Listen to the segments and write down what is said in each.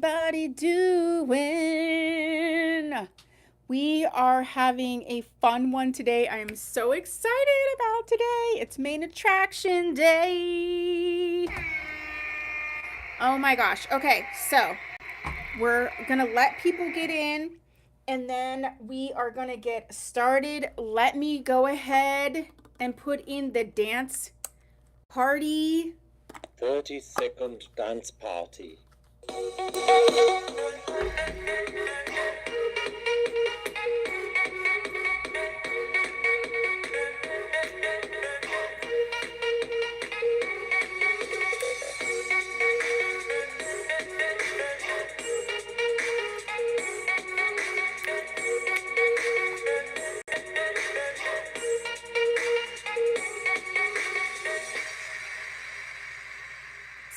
everybody doing? We are having a fun one today. I am so excited about today. It's main attraction day. Oh my gosh. Okay, so we're gonna let people get in and then we are gonna get started. Let me go ahead and put in the dance party. 30-second dance party.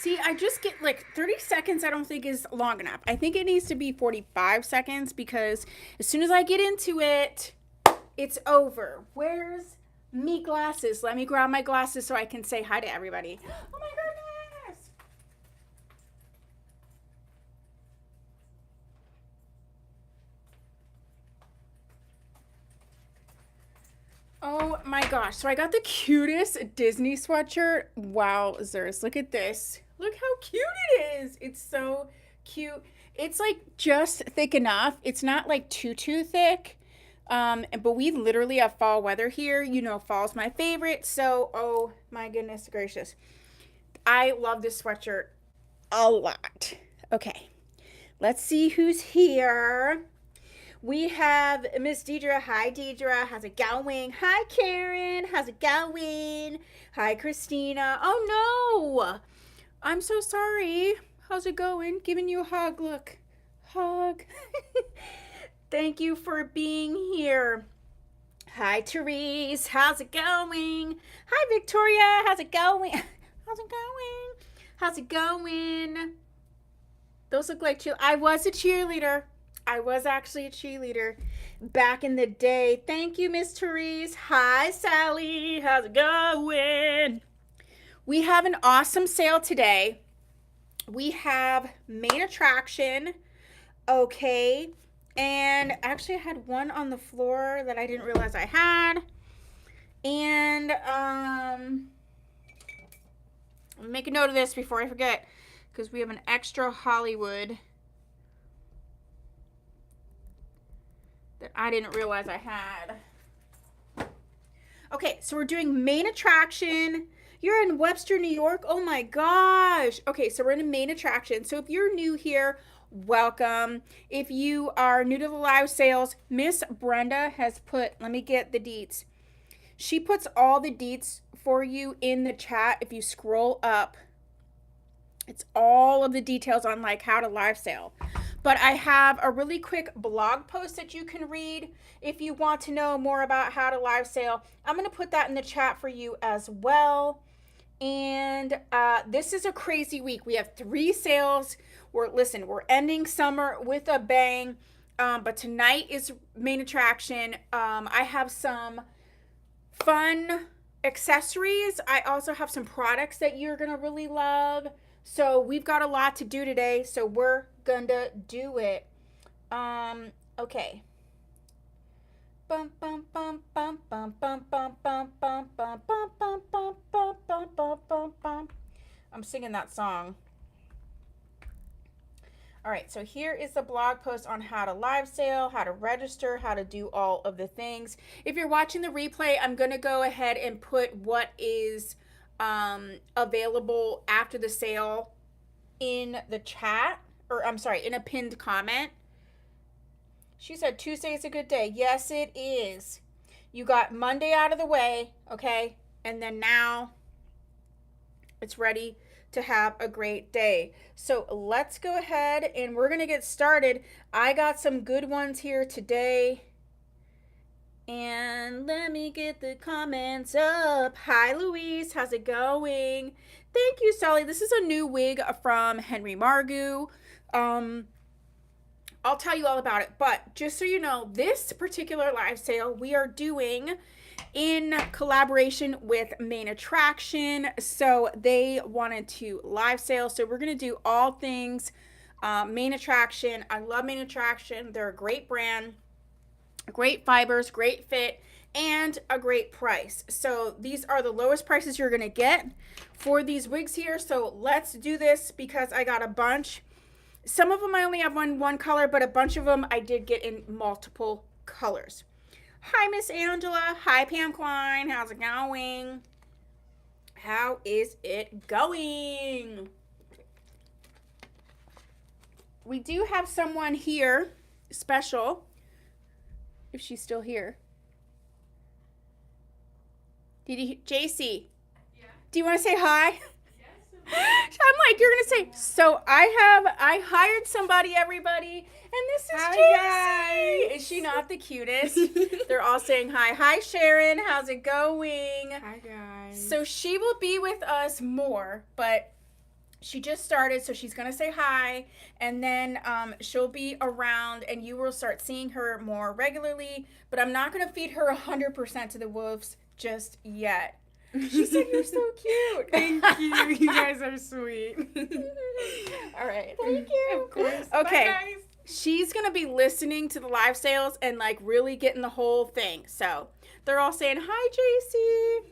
See, I just get like 30 seconds, I don't think is long enough. I think it needs to be 45 seconds because as soon as I get into it, it's over. Where's me glasses? Let me grab my glasses so I can say hi to everybody. Oh my goodness! Oh my gosh. So I got the cutest Disney sweatshirt. Wowzers. Look at this. Look how cute it is. It's so cute. It's like just thick enough. It's not like too thick. But we literally have fall weather here. You know, fall's my favorite. So, oh my goodness gracious. I love this sweatshirt a lot. Okay. Let's see who's here. We have Miss Deidre. Hi, Deidre. How's it going? Hi, Karen. How's it going? Hi, Christina. Oh, no. I'm so sorry. How's it going? Giving you a hug. Look. Hug. Thank you for being here. Hi, Therese. How's it going? Hi, Victoria. How's it going? How's it going? How's it going? Those look like I was a cheerleader. I was actually a cheerleader back in the day. Thank you, Miss Therese. Hi, Sally. How's it going? We have an awesome sale today. We have main attraction. Okay. And actually I had one on the floor that I didn't realize I had. And make a note of this before I forget, because we have an extra Hollywood that I didn't realize I had. Okay, so we're doing main attraction. You're in Webster, New York? Oh my gosh. Okay, so we're in a main attraction. So if you're new here, welcome. If you are new to the live sales, Miss Brenda has put, let me get the deets. She puts all the deets for you in the chat. If you scroll up, it's all of the details on like how to live sale. But I have a really quick blog post that you can read if you want to know more about how to live sale. I'm going to put that in the chat for you as well. And this is a crazy week. We have 3 sales. We're ending summer with a bang. But tonight is main attraction. I have some fun accessories. I also have some products that you're going to really love. So we've got a lot to do today. So we're gonna do it. Okay. Bum bum bum bum bum bum bum bum bum bum bum bum bum bum bum bum bum bum. I'm singing that song. All right, so here is the blog post on how to live sale, how to register, how to do all of the things. If you're watching the replay, I'm gonna go ahead and put what is available after the sale in the chat, or I'm sorry, in a pinned comment. She said Tuesday is a good day. Yes, it is. You got Monday out of the way, okay? And then now it's ready to have a great day. So let's go ahead and we're going to get started. I got some good ones here today. And let me get the comments up. Hi, Louise. How's it going? Thank you, Sally. This is a new wig from Henry Margu. I'll tell you all about it. But just so you know, this particular live sale we are doing in collaboration with Main Attraction. So they wanted to live sale. So we're going to do all things Main Attraction. I love Main Attraction. They're a great brand, great fibers, great fit, and a great price. So these are the lowest prices you're going to get for these wigs here. So let's do this because I got a bunch. Some of them I only have one color, but a bunch of them I did get in multiple colors. Hi, Miss Angela. Hi, Pam Klein. How's it going? How is it going? We do have someone here, special, if she's still here. JC? Yeah. Do you want to say hi? I'm like, you're gonna say. So I hired somebody, everybody, and this is Hi, Is she not the cutest? They're all saying hi. Hi, Sharon. How's it going? Hi, guys. So she will be with us more, but she just started, so she's gonna say hi, and then she'll be around, and you will start seeing her more regularly. But I'm not gonna feed her 100% to the wolves just yet. She said you're so cute. Thank you. You guys are sweet. All right. Thank you. Of course. Okay. Bye, guys. She's going to be listening to the live sales and like really getting the whole thing. So they're all saying, hi, JC.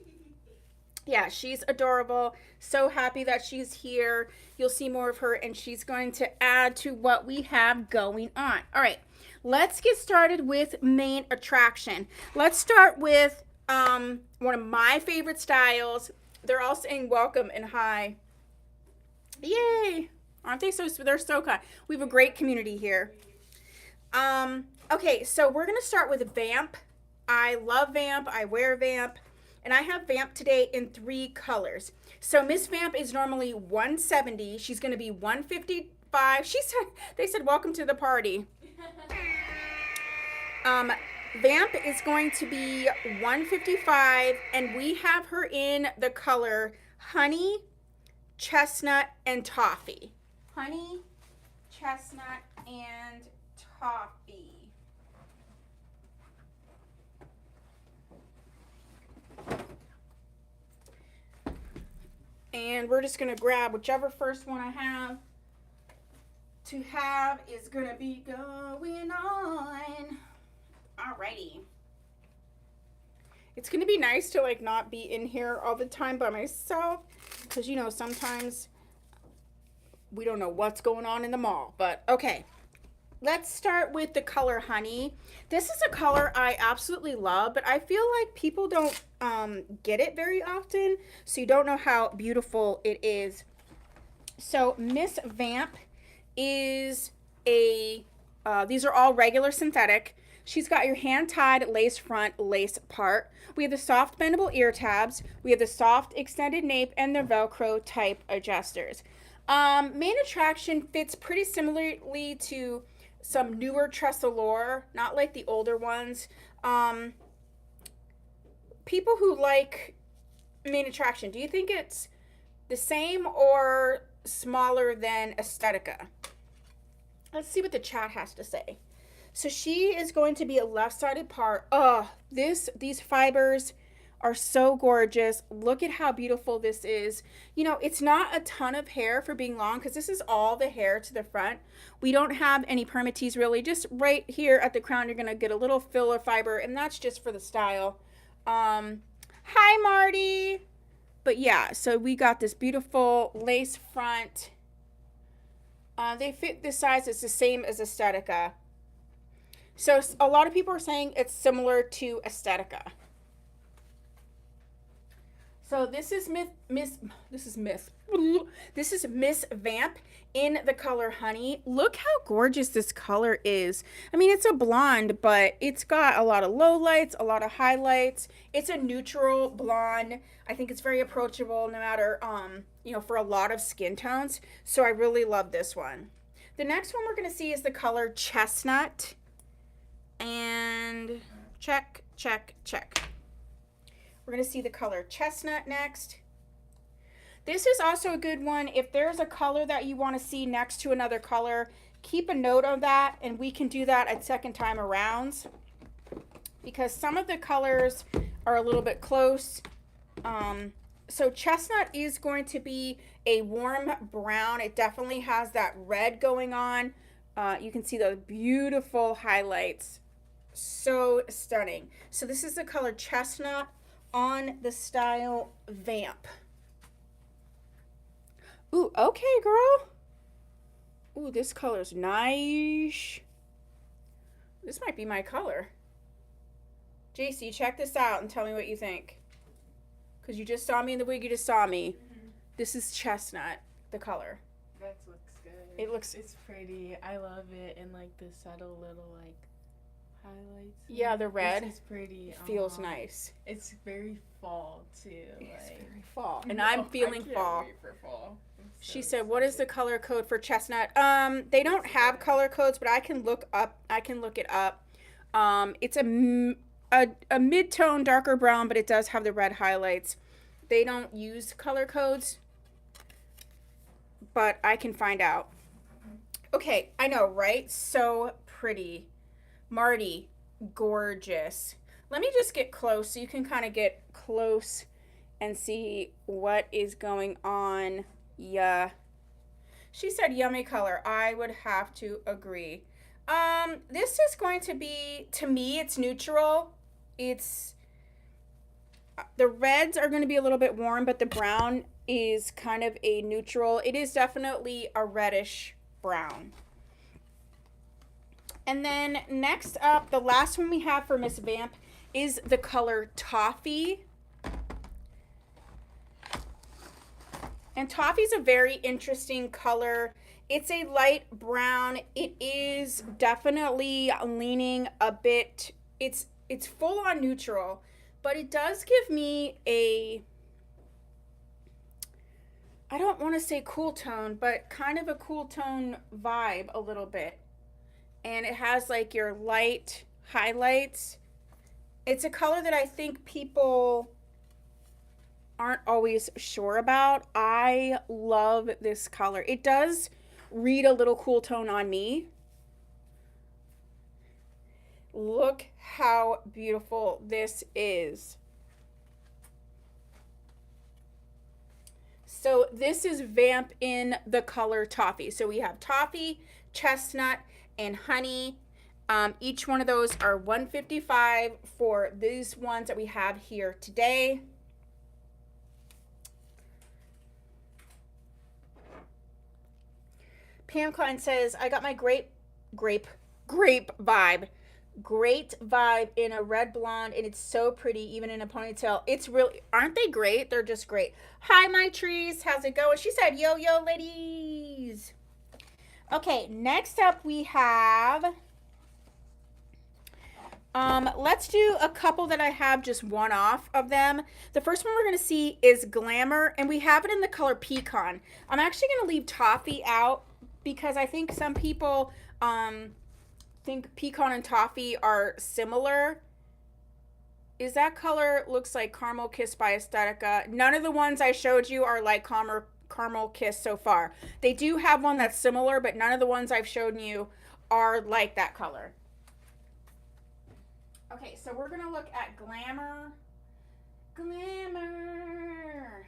Yeah, she's adorable. So happy that she's here. You'll see more of her, and she's going to add to what we have going on. All right. Let's get started with Main Attraction. Let's start with one of my favorite styles. They're all saying welcome and hi. Yay! Aren't they so sweet? They're so kind. We have a great community here. Okay, so we're gonna start with Vamp. I love Vamp. I wear Vamp, and I have Vamp today in 3 colors. So Miss Vamp is normally $170. She's gonna be $155. They said welcome to the party. Vamp is going to be $155, and we have her in the color Honey, Chestnut, and Toffee. Honey, Chestnut, and Toffee. And we're just going to grab whichever first one I have to have is going to be going on. Alrighty. It's going to be nice to like not be in here all the time by myself, because you know sometimes we don't know what's going on in the mall. But okay, let's start with the color Honey. This is a color I absolutely love, but I feel like people don't get it very often, so you don't know how beautiful it is. So Miss Vamp is a these are all regular synthetic. She's got your hand-tied lace front, lace part. We have the soft bendable ear tabs. We have the soft extended nape and the Velcro type adjusters. Main Attraction fits pretty similarly to some newer Tressalore, not like the older ones. People who like Main Attraction, do you think it's the same or smaller than Aesthetica? Let's see what the chat has to say. So she is going to be a left-sided part. Oh, these fibers are so gorgeous. Look at how beautiful this is. You know, it's not a ton of hair for being long because this is all the hair to the front. We don't have any permatease really. Just right here at the crown, you're going to get a little filler fiber, and that's just for the style. Hi, Marty. But yeah, so we got this beautiful lace front. They fit the size. It's the same as Aesthetica. So a lot of people are saying it's similar to Aesthetica. So this is Miss Vamp in the color Honey. Look how gorgeous this color is. I mean, it's a blonde, but it's got a lot of lowlights, a lot of highlights. It's a neutral blonde. I think it's very approachable no matter, you know, for a lot of skin tones. So I really love this one. The next one we're going to see is the color Chestnut. And check, check, check. We're going to see the color Chestnut next. This is also a good one. If there's a color that you want to see next to another color, keep a note of that, and we can do that at second time arounds. Because some of the colors are a little bit close. So chestnut is going to be a warm brown. It definitely has that red going on. You can see those beautiful highlights. So stunning. So this is the color chestnut on the style Vamp. Ooh, okay, girl. Ooh, this color's nice. This might be my color. JC, check this out and tell me what you think. Because you just saw me in the wig, you just saw me. Mm-hmm. This is chestnut, the color. That looks good. It's pretty. I love it. And like the subtle little like highlights. Yeah, the red. This is pretty. It feels nice. It's very fall too. It's very fall. And I'm feeling fall. Wait for fall. She said, "What is the color code for chestnut?" They don't have color codes, but I can look it up. It's a mid-tone darker brown, but it does have the red highlights. They don't use color codes, but I can find out. Okay, I know, right? So pretty. Marty, gorgeous. Let me just get close so you can kind of get close and see what is going on. Yeah. She said yummy color. I would have to agree. This is going to be, to me, it's neutral. It's, the reds are going to be a little bit warm, but the brown is kind of a neutral. It is definitely a reddish brown. And then next up, the last one we have for Miss Vamp is the color Toffee. And Toffee is a very interesting color. It's a light brown. It is definitely leaning a bit, it's full on neutral, but it does give me a, I don't want to say cool tone, but kind of a cool tone vibe a little bit. And it has like your light highlights. It's a color that I think people aren't always sure about. I love this color. It does read a little cool tone on me. Look how beautiful this is. So this is Vamp in the color Toffee. So we have Toffee, Chestnut, and Honey. Each one of those are $155 for these ones that we have here today. Pam Klein says, I got my grape vibe. Great vibe in a red blonde, and it's so pretty, even in a ponytail. It's really, aren't they great? They're just great. Hi, my trees. How's it going? She said, yo, yo, ladies. Okay, next up we have, let's do a couple that I have just one off of them. The first one we're going to see is Glamour, and we have it in the color Pecan. I'm actually going to leave Toffee out because I think some people think Pecan and Toffee are similar. Is that color looks like Caramel Kiss by Aesthetica. None of the ones I showed you are like Caramel Kiss so far. They do have one that's similar, but none of the ones I've shown you are like that color. Okay, so we're going to look at Glamour. Glamour.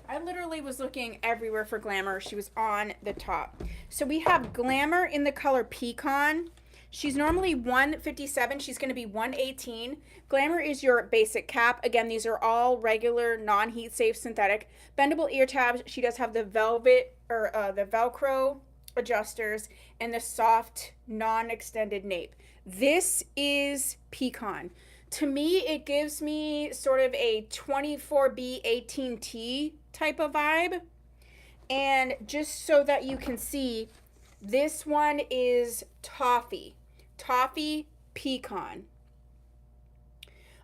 I literally was looking everywhere for Glamour. She was on the top. So we have Glamour in the color Pecan. She's normally $157. She's going to be $118. Glamour is your basic cap. Again, these are all regular, non-heat safe synthetic. Bendable ear tabs. She does have the velvet or the Velcro adjusters and the soft, non-extended nape. This is Pecan. To me, it gives me sort of a 24B 18T type of vibe. And just so that you can see, this one is Toffee. Toffee Pecan.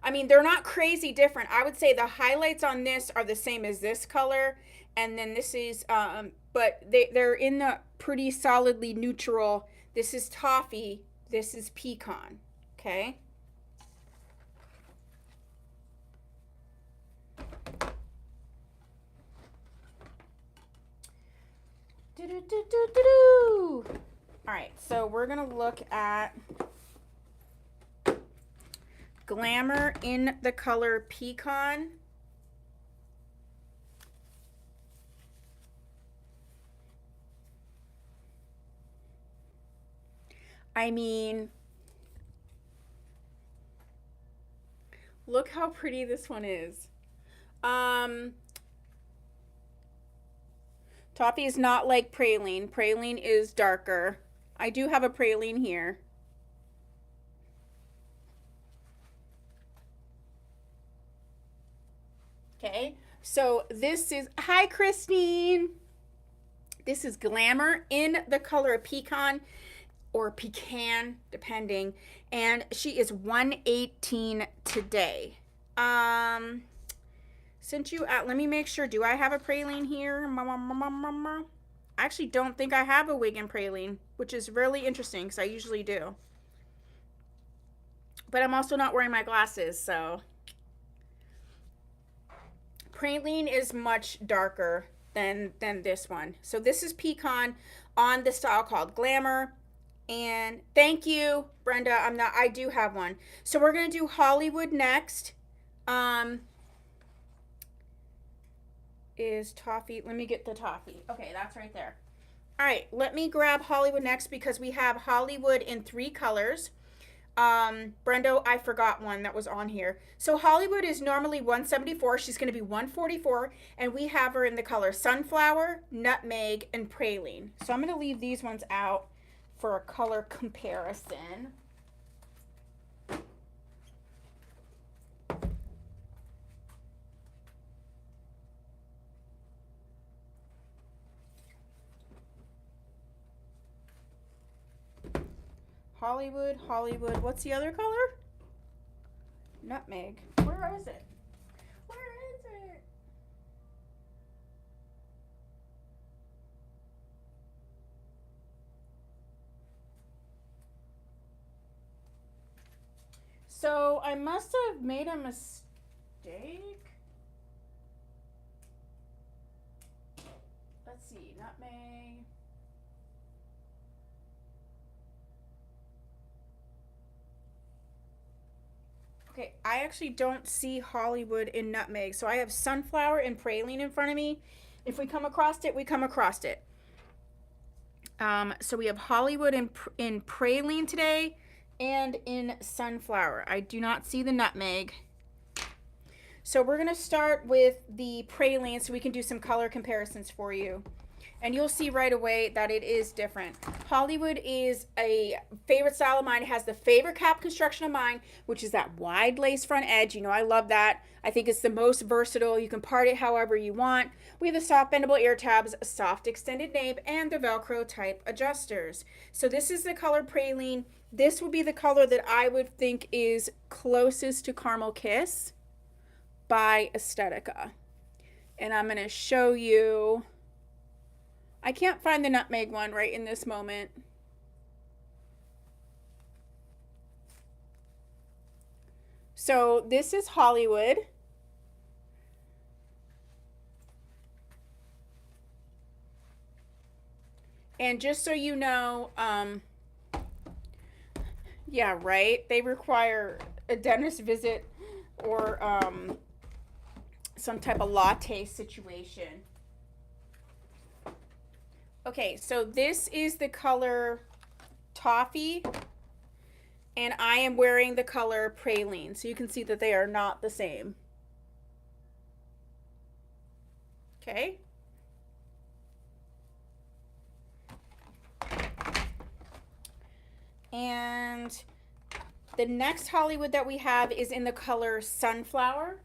I mean, they're not crazy different. I would say the highlights on this are the same as this color. And then this is, but they're in the pretty solidly neutral. This is Toffee. This is Pecan. Okay. All right, so we're gonna look at Glamour in the color Pecan. I mean, look how pretty this one is. Toffee is not like praline. Praline is darker. I do have a praline here. Okay, so this is, hi Christine. This is Glamour in the color Pecan or Pecan, depending. And she is 118 today. Since you, let me make sure, do I have a praline here? I actually don't think I have a wig in praline, which is really interesting because I usually do. But I'm also not wearing my glasses, so. Praline is much darker than this one. So this is Pecan on the style called Glamour. And thank you, Brenda. I do have one. So we're going to do Hollywood next. Is Toffee, let me get the Toffee. Okay, that's right there. All right, let me grab Hollywood next because we have Hollywood in 3 colors. Brendo, I forgot one that was on here. So Hollywood is normally 174. She's going to be 144. And we have her in the color Sunflower, Nutmeg, and Praline. So I'm going to leave these ones out for a color comparison. Hollywood, Hollywood. What's the other color? Nutmeg. Where is it? Where is it? So I must have made a mistake. Let's see, nutmeg. Okay, I actually don't see Hollywood in Nutmeg. So I have Sunflower and Praline in front of me. If we come across it, we come across it. So we have Hollywood in Praline today and in Sunflower. I do not see the Nutmeg. So we're going to start with the Praline so we can do some color comparisons for you. And you'll see right away that it is different. Hollywood is a favorite style of mine. It has the favorite cap construction of mine, which is that wide lace front edge. You know, I love that. I think it's the most versatile. You can part it however you want. We have the soft bendable ear tabs, soft extended nape, and the Velcro type adjusters. So this is the color Praline. This would be the color that I would think is closest to Caramel Kiss by Aesthetica. And I'm going to show you. I can't find the Nutmeg one right in this moment. So this is Hollywood. And just so you know, yeah, right? They require a dentist visit or some type of latte situation. Okay, so this is the color Toffee, and I am wearing the color Praline, so you can see that they are not the same. Okay. And the next Hollywood that we have is in the color Sunflower.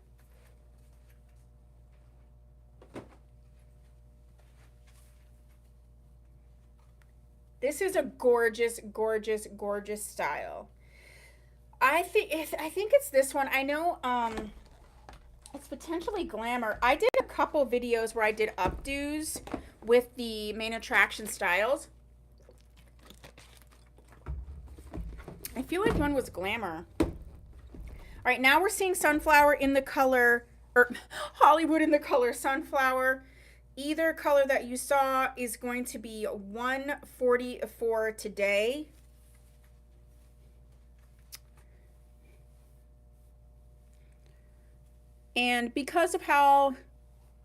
This is a gorgeous, gorgeous, gorgeous style. I think it's this one. I know it's potentially Glamour. I did a couple videos where I did updos with the main attraction styles. I feel like one was Glamour. All right, now we're seeing Sunflower in the color, or Hollywood in the color Sunflower. Either color that you saw is going to be 144 today. And because of how,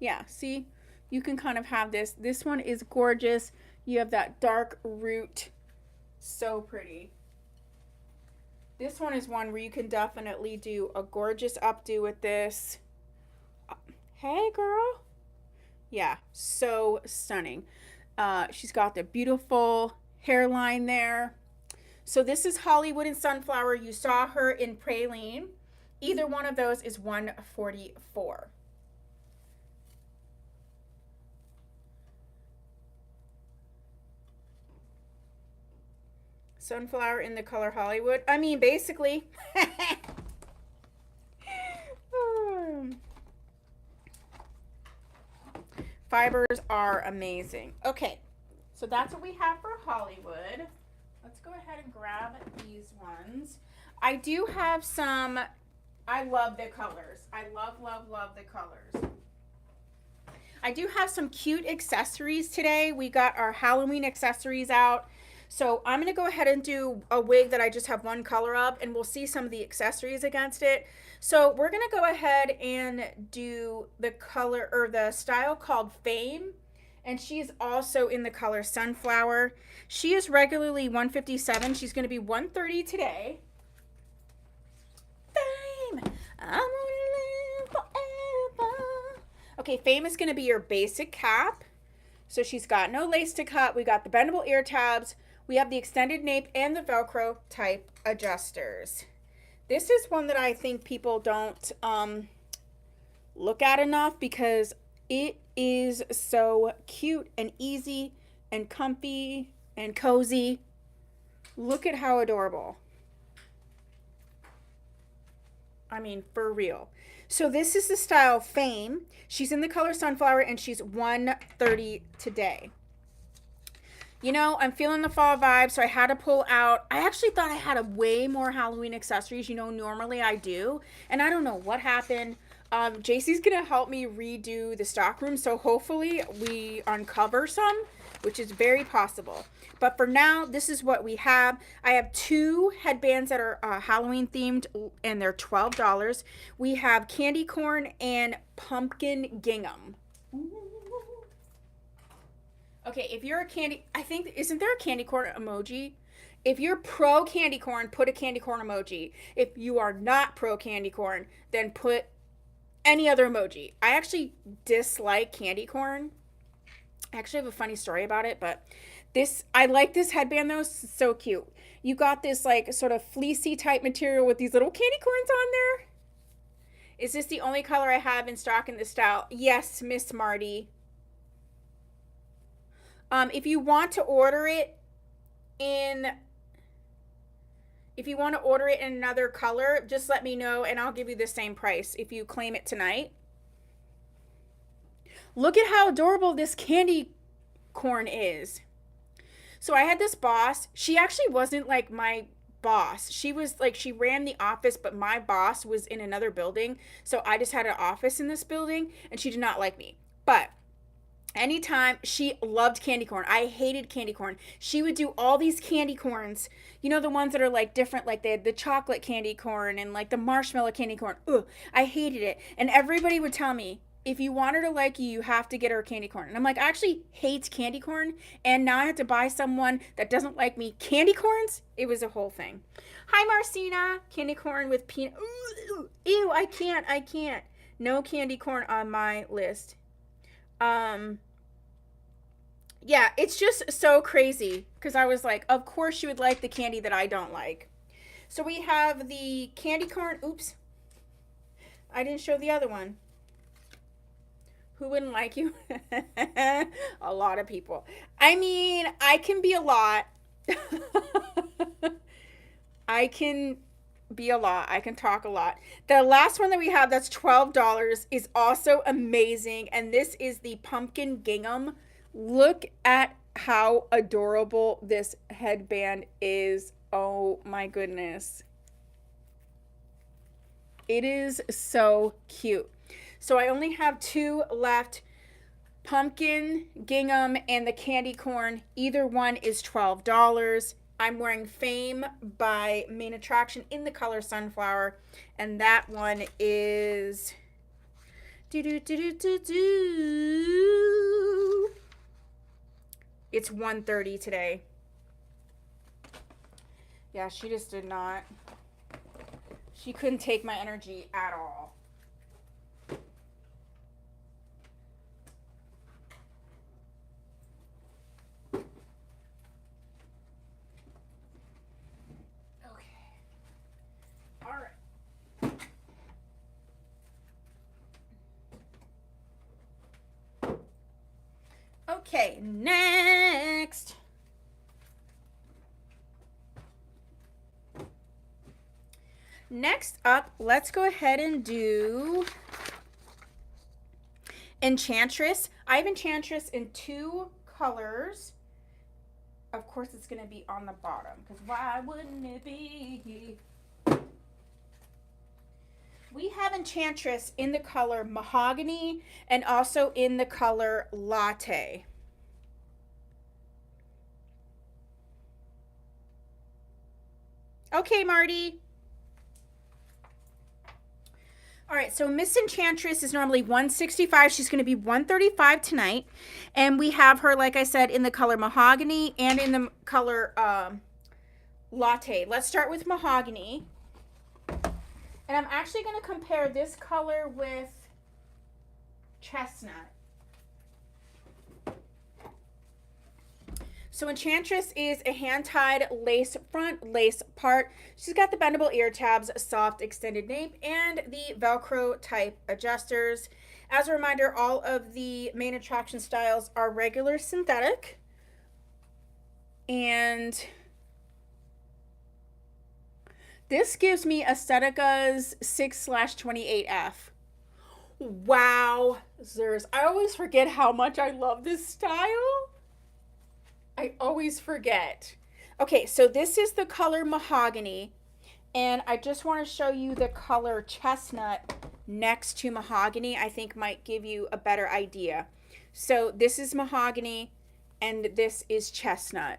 yeah, see, you can kind of have this. This one is gorgeous. You have that dark root So pretty. This one is one where you can definitely do a gorgeous updo with this. Hey, girl. Yeah, so stunning. She's got the beautiful hairline there. So this is Hollywood and Sunflower. You saw her in Praline. Either one of those is $144. Sunflower in the color Hollywood. I mean, basically. Fibers are amazing. Okay, so that's what we have for Hollywood. Let's go ahead and grab these ones. I do have some, I love the colors. I love, love, love the colors. I do have some cute accessories today. We got our Halloween accessories out. So I'm going to go ahead and do a wig that I just have one color of, and we'll see some of the accessories against it. So we're going to go ahead and do the color or the style called Fame. And she's also in the color Sunflower. She is regularly $157. She's going to be $130 today. Fame, I'm gonna live forever. Okay, Fame is going to be your basic cap. So she's got no lace to cut. We got the bendable ear tabs. We have the extended nape and the Velcro type adjusters. This is one that I think people don't look at enough because it is so cute and easy and comfy and cozy. Look at how adorable. I mean, for real. So this is the style Fame. She's in the color Sunflower and she's $130 today. You know, I'm feeling the fall vibe, so I had to pull out. I actually thought I had a way more Halloween accessories. You know, normally I do. And I don't know what happened. JC's going to help me redo the stock room, so hopefully we uncover some, which is very possible. But for now, this is what we have. I have two headbands that are Halloween themed, and they're $12. We have candy corn and pumpkin gingham. Okay, if you're a candy, I think, isn't there a candy corn emoji? If you're pro candy corn, put a candy corn emoji. If you are not pro candy corn, then put any other emoji. I actually dislike candy corn. I actually have a funny story about it, but I like this headband though. It's so cute. You got this like sort of fleecy type material with these little candy corns on there. Is this the only color I have in stock in this style? Yes, Miss Marty. If you want to order it in another color, just let me know and I'll give you the same price if you claim it tonight. Look at how adorable this candy corn is. So I had this boss. She actually wasn't like my boss. She was like, she ran the office, but my boss was in another building. So I just had an office in this building and she did not like me. But anytime, she loved candy corn. I hated candy corn. She would do all these candy corns. You know, the ones that are like different, like they had the chocolate candy corn and like the marshmallow candy corn. Ugh, I hated it. And everybody would tell me, if you want her to like you, you have to get her candy corn. And I'm like, I actually hate candy corn. And now I have to buy someone that doesn't like me candy corns. It was a whole thing. Hi, Marcina. Candy corn with peanut. Ew, I can't. No candy corn on my list. Yeah, it's just so crazy because I was like, of course you would like the candy that I don't like. So we have the candy corn. Oops. I didn't show the other one. Who wouldn't like you? A lot of people. I mean, I can be a lot. I can be a lot. I can talk a lot. The last one that we have that's $12 is also amazing. And this is the pumpkin gingham. Look at how adorable this headband is. Oh my goodness. It is so cute. So I only have two left. Pumpkin, gingham, and the candy corn. Either one is $12. I'm wearing Fame by Main Attraction in the color Sunflower. And that one is... It's $130 today. Yeah, she just did not. She couldn't take my energy at all. Okay, next. Next up, let's go ahead and do Enchantress. I have Enchantress in 2 colors. Of course, it's going to be on the bottom, because why wouldn't it be? We have Enchantress in the color Mahogany and also in the color Latte. Okay, Marty. All right, so Miss Enchantress is normally $165. She's going to be $135 tonight. And we have her, like I said, in the color Mahogany and in the color Latte. Let's start with Mahogany. And I'm actually going to compare this color with Chestnut. So Enchantress is a hand-tied lace front, lace part. She's got the bendable ear tabs, soft extended nape, and the Velcro type adjusters. As a reminder, all of the main attraction styles are regular synthetic. And this gives me Aesthetica's 6/28F. Wow, Zers. I always forget how much I love this style. I always forget. Okay, so this is the color Mahogany, and I just want to show you the color Chestnut next to Mahogany. I think might give you a better idea. So this is Mahogany, and this is Chestnut.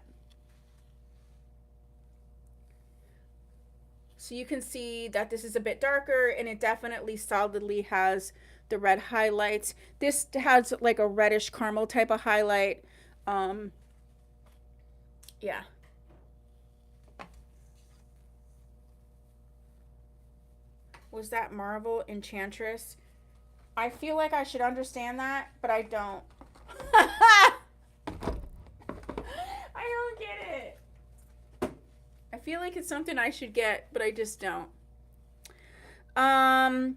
So you can see that this is a bit darker, and it definitely solidly has the red highlights. This has like a reddish caramel type of highlight. Yeah. Was that Marvel Enchantress? I feel like I should understand that, but I don't. I don't get it. I feel like it's something I should get, but I just don't. A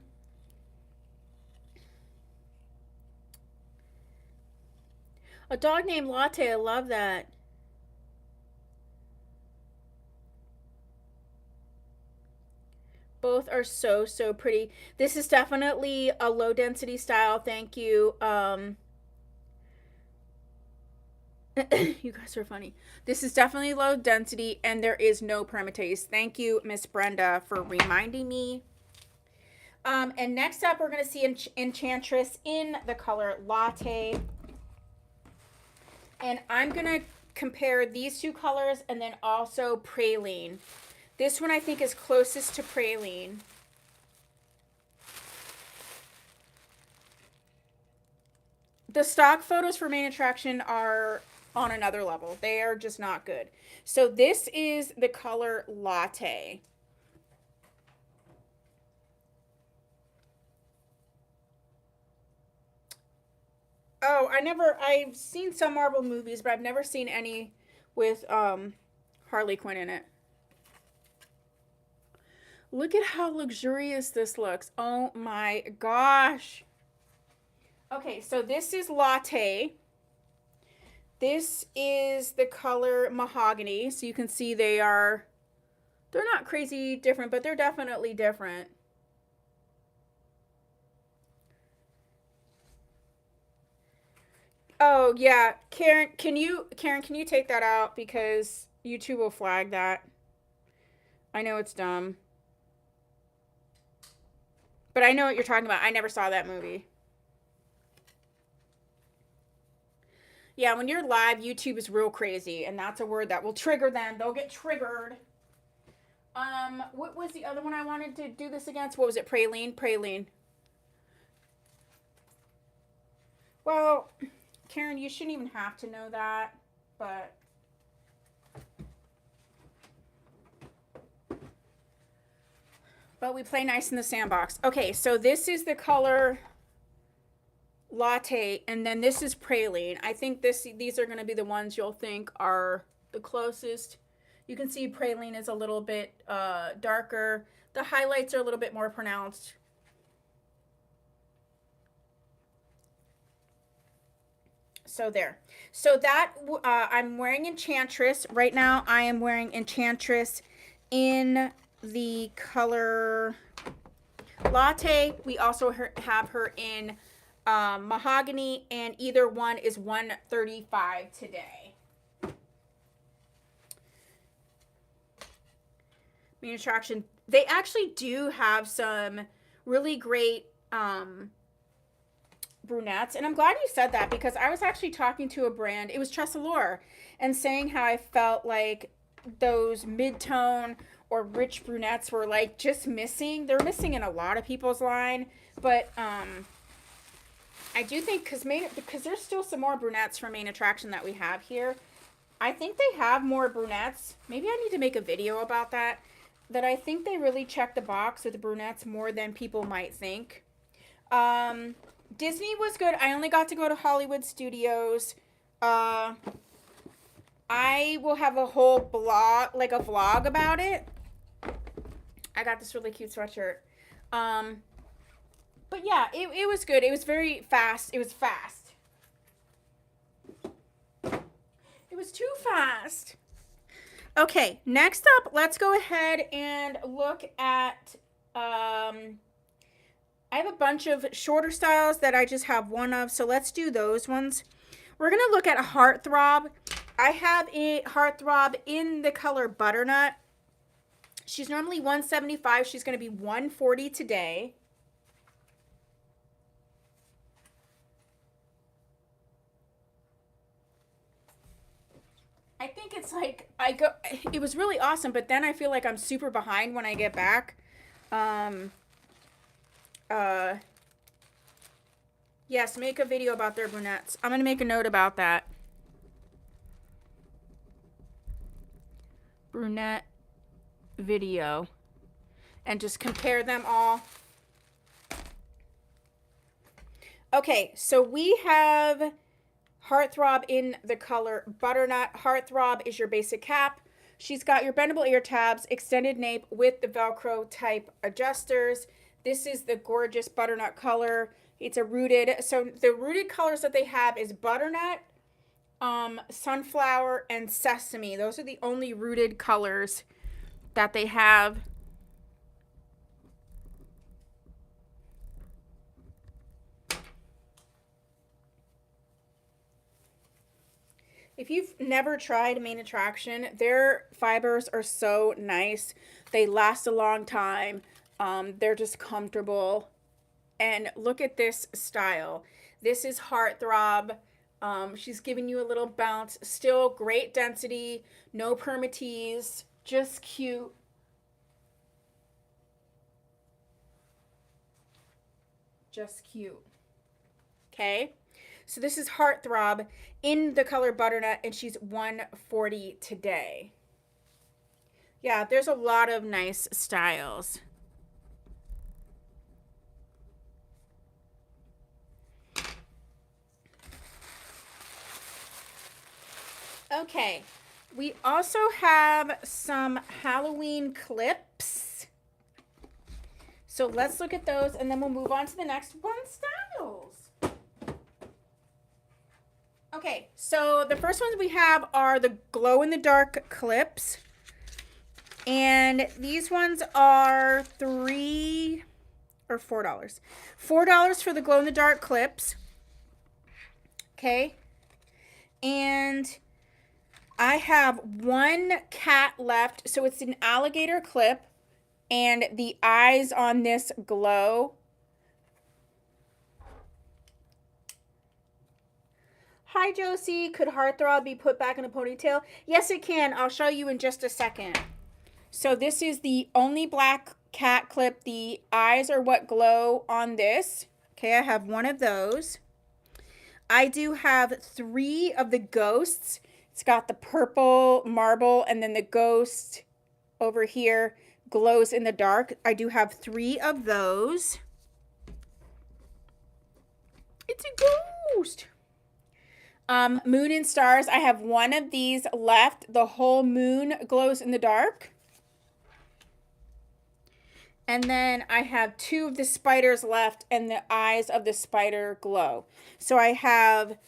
dog named Latte. I love that. Both are so, so pretty. This is definitely a low density style. Thank you. You guys are funny. This is definitely low density, and there is no permatease. Thank you, Miss Brenda, for reminding me. And next up, we're going to see Enchantress in the color Latte. And I'm going to compare these 2 colors and then also Praline. This one I think is closest to Praline. The stock photos for main attraction are on another level. They are just not good. So this is the color Latte. Oh, I've seen some Marvel movies, but I've never seen any with Harley Quinn in it. Look at how luxurious this looks. Oh my gosh. Okay, so this is Latte. This is the color Mahogany. So you can see they're not crazy different, but they're definitely different. Oh yeah, Karen, can you take that out, because YouTube will flag that. I know it's dumb. But I know what you're talking about. I never saw that movie. Yeah, when you're live, YouTube is real crazy, and that's a word that will trigger them. They'll get triggered. What was the other one I wanted to do this against? What was it? Praline? Praline. Well, Karen, you shouldn't even have to know that, but But we play nice in the sandbox. Okay, so this is the color Latte, and then this is Praline. I think these are going to be the ones you'll think are the closest. You can see Praline is a little bit darker. The highlights are a little bit more pronounced. So there. So that, I'm wearing Enchantress. Right now I am wearing Enchantress in the color Latte. We also have her in Mahogany, and either one is $135 today. Main attraction. They actually do have some really great brunettes, and I'm glad you said that, because I was actually talking to a brand, it was Tressalure, and saying how I felt like those mid-tone or rich brunettes were like just missing. They're missing in a lot of people's line, but I do think because there's still some more brunettes from Main Attraction that we have here. I think they have more brunettes. Maybe I need to make a video about that. That I think they really check the box with the brunettes more than people might think. Disney was good. I only got to go to Hollywood Studios. I will have a whole blog, like a vlog about it. I got this really cute sweatshirt. But yeah, it was good. It was very fast. It was fast. It was too fast. Okay, next up, let's go ahead and look at, I have a bunch of shorter styles that I just have one of, so let's do those ones. We're going to look at a Heartthrob. I have a Heartthrob in the color Butternut. She's normally $175. She's going to be $140 today. I think it's like, it was really awesome, but then I feel like I'm super behind when I get back. Yes, make a video about their brunettes. I'm going to make a note about that. Brunette video. And just compare them all. Okay, so we have Heartthrob in the color Butternut. Heartthrob is your basic cap. She's got your bendable ear tabs, extended nape with the Velcro type adjusters. This is the gorgeous Butternut color. It's a rooted. So the rooted colors that they have is Butternut, Sunflower, and Sesame. Those are the only rooted colors that they have. If you've never tried Main Attraction, their fibers are so nice. They last a long time. They're just comfortable. And look at this style. This is Heartthrob. She's giving you a little bounce. Still great density. No permatease. Just cute. Just cute. Okay. So this is Heartthrob in the color Butternut, and she's $140 today. Yeah, there's a lot of nice styles. Okay, we also have some Halloween clips. So let's look at those, and then we'll move on to the next one, styles. Okay, so the first ones we have are the glow-in-the-dark clips. And these ones are $3 or $4. $4 for the glow-in-the-dark clips. Okay. And I have one cat left. So it's an alligator clip. And the eyes on this glow. Hi, Josie. Could Heartthrob be put back in a ponytail? Yes, it can. I'll show you in just a second. So this is the only black cat clip. The eyes are what glow on this. Okay, I have one of those. I do have 3 of the ghosts. It's got the purple marble and then the ghost over here. glows in the dark. I do have 3 of those. It's a ghost. Moon and stars. I have 1 of these left. The whole moon glows in the dark. And then I have 2 of the spiders left, and the eyes of the spider glow. So I have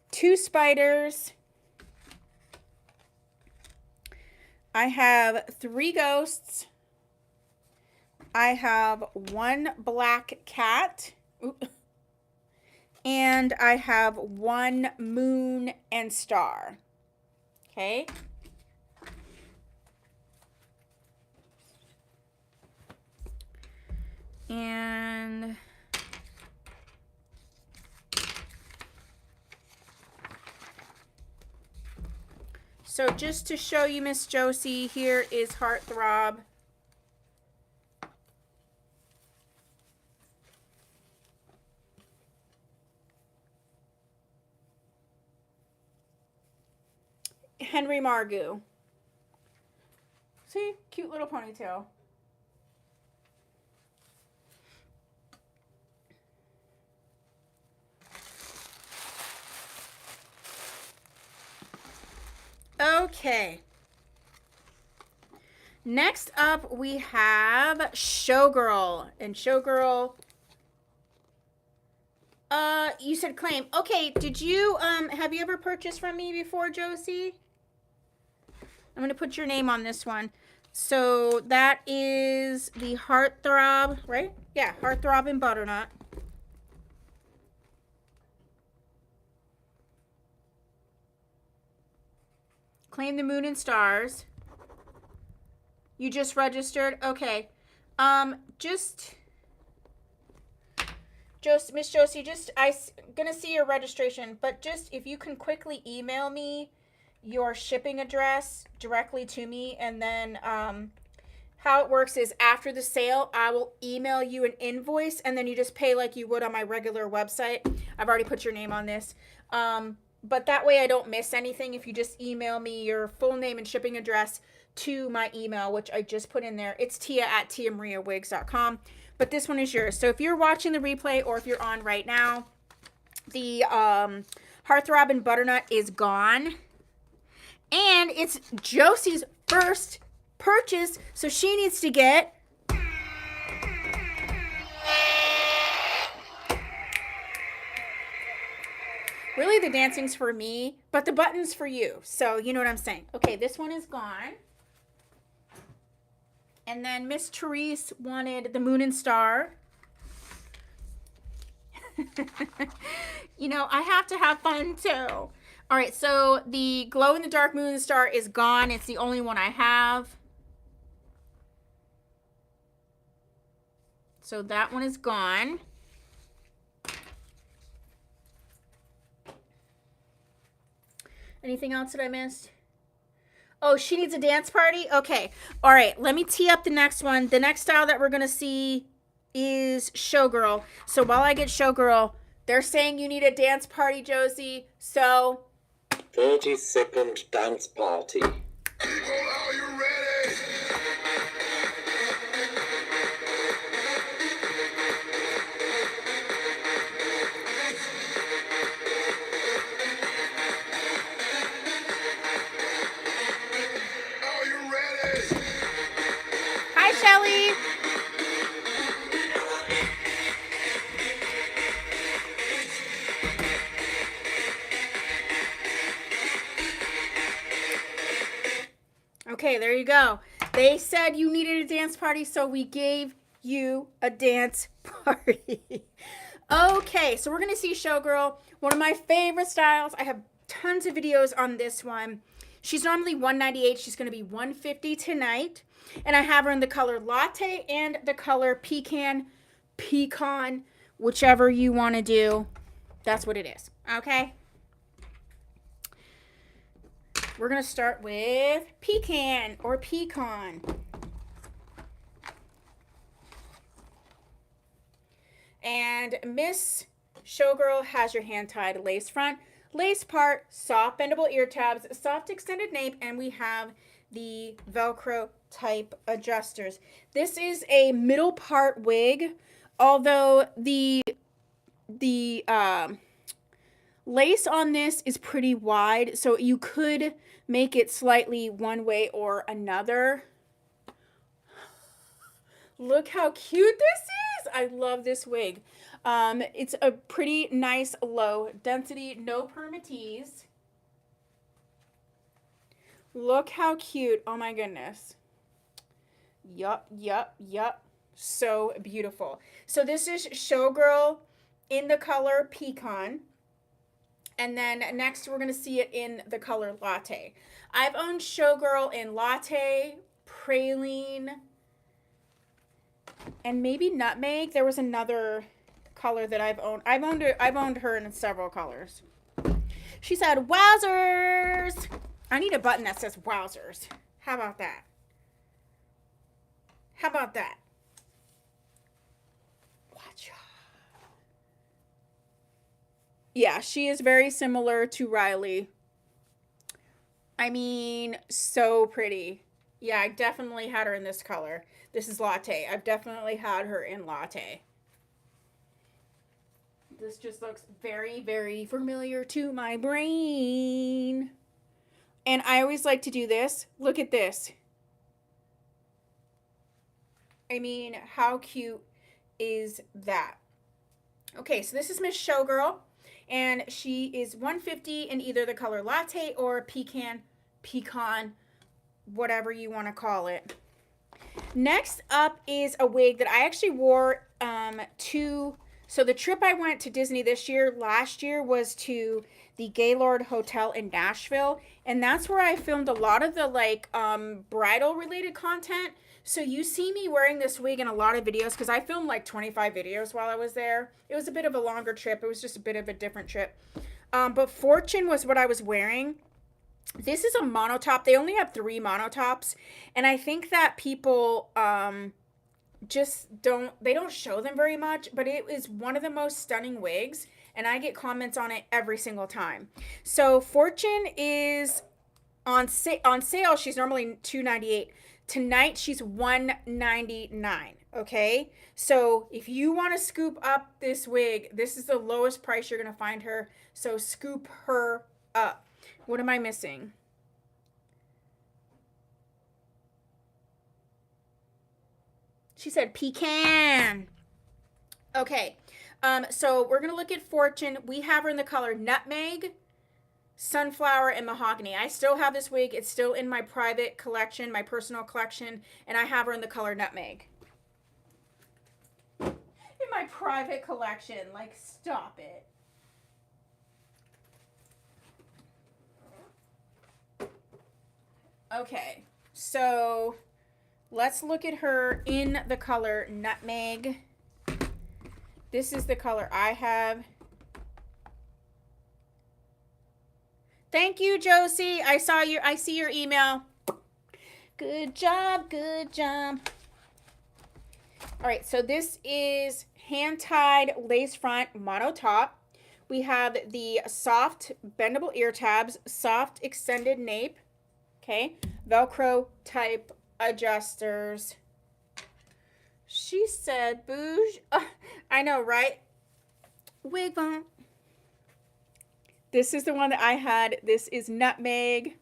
2 spiders. I have 3 ghosts. I have 1 black cat. Ooh. And I have 1 moon and star. Okay. And so just to show you, Miss Josie, here is Heartthrob. Henry Margu. See? Cute little ponytail. Okay. Next up, we have Showgirl. And Showgirl, you said claim. Okay, did you, have you ever purchased from me before, Josie? I'm going to put your name on this one. So that is the Heartthrob, right? Yeah, Heartthrob and Butternut. Claim the moon and stars. You just registered? Okay. Miss Josie, I'm going to see your registration, but just if you can quickly email me your shipping address directly to me, and then how it works is after the sale, I will email you an invoice, and then you just pay like you would on my regular website. I've already put your name on this. But that way I don't miss anything if you just email me your full name and shipping address to my email, which I just put in there. It's tia@tiamariawigs.com. But this one is yours. So if you're watching the replay or if you're on right now, the Heartthrob and Butternut is gone. And it's Josie's first purchase, so she needs to get really the dancing's for me, but the button's for you. So you know what I'm saying. Okay, this one is gone. And then Miss Therese wanted the moon and star. You know, I have to have fun too. All right, so the glow-in-the-dark moon and star is gone. It's the only one I have. So that one is gone. Anything else that I missed? Oh, she needs a dance party? Okay. All right, let me tee up the next one. The next style that we're going to see is Showgirl. So while I get Showgirl, they're saying you need a dance party, Josie. So 30-second dance party. People, are you ready? Are you ready? hi, Shelly. Okay, there you go. They said you needed a dance party, so we gave you a dance party. Okay, so we're going to see Showgirl, one of my favorite styles. I have tons of videos on this one. She's normally $198. She's going to be $150 tonight. And I have her in the color Latte and the color Pecan, whichever you want to do. That's what it is. Okay? We're going to start with Pecan or Pecan. And Miss Showgirl has your hand tied lace front, lace part, soft bendable ear tabs, soft extended nape, and we have the Velcro type adjusters. This is a middle part wig, although the lace on this is pretty wide, so you could make it slightly one way or another. Look how cute this is. I love this wig. It's a pretty nice low density, no permatease. Look how cute. Oh my goodness. Yup. So beautiful. So this is Showgirl in the color Pecan. And then next we're going to see it in the color Latte. I've owned Showgirl in Latte, Praline, and maybe Nutmeg. There was another color that I've owned. I've owned her in several colors. She said, "Wowzers!" I need a button that says "Wowzers." How about that? How about that? Watch out. Yeah, she is very similar to Riley. I mean, so pretty. Yeah, I definitely had her in this color. This is Latte. I've definitely had her in Latte. This just looks very, very familiar to my brain. And I always like to do this. Look at this. I mean, how cute is that? Okay, so this is Miss Showgirl. And she is $150 in either the color Latte or Pecan, whatever you want to call it. Next up is a wig that I actually wore so the trip I went to Disney last year was to the Gaylord Hotel in Nashville, and that's where I filmed a lot of the bridal related content. So you see me wearing this wig in a lot of videos because I filmed like 25 videos while I was there. It was a bit of a longer trip. It was just a bit of a different trip. But Fortune was what I was wearing. This is a monotop. They only have 3 monotops. And I think that people just don't show them very much. But it is one of the most stunning wigs. And I get comments on it every single time. So Fortune is on sale. She's normally $298. Tonight, she's $199, okay? So if you want to scoop up this wig, this is the lowest price you're going to find her. So scoop her up. What am I missing? She said pecan. Okay, so we're going to look at Fortune. We have her in the color Nutmeg, Sunflower, and Mahogany. I still have this wig. It's still in my private collection, my personal collection, and I have her in the color Nutmeg. In my private collection. Like, stop it. Okay, so let's look at her in the color Nutmeg. This is the color I have. Thank you, Josie. I see your email. Good job, good job. All right, so this is hand-tied lace front mono top. We have the soft bendable ear tabs, soft extended nape, okay, Velcro type adjusters. She said, "Bouge." I know, right? Wig Vamp. This is the one that I had. This is Nutmeg.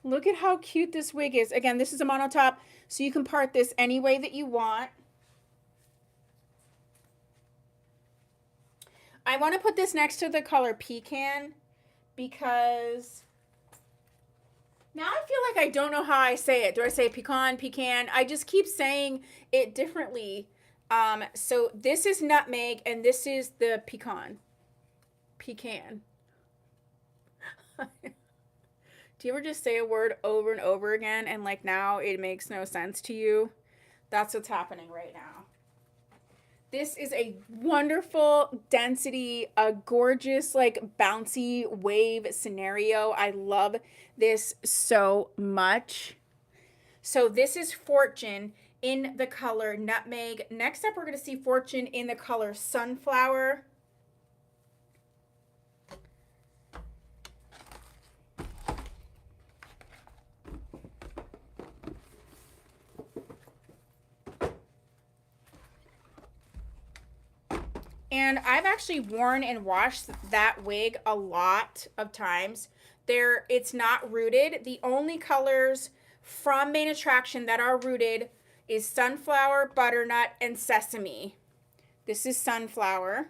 Look at how cute this wig is. Again, this is a mono top, so you can part this any way that you want. I want to put this next to the color Pecan because now I feel like I don't know how I say it. Do I say pecan, pecan? I just keep saying it differently. So this is Nutmeg and this is the pecan. Pecan. Do you ever just say a word over and over again and like now it makes no sense to you? That's what's happening right now. This is a wonderful density, a gorgeous like bouncy wave scenario. I love this so much. So this is Fortune in the color Nutmeg. Next up, we're going to see Fortune in the color Sunflower. And I've actually worn and washed that wig a lot of times. It's not rooted. The only colors from Main Attraction that are rooted is Sunflower, Butternut, and Sesame. This is Sunflower.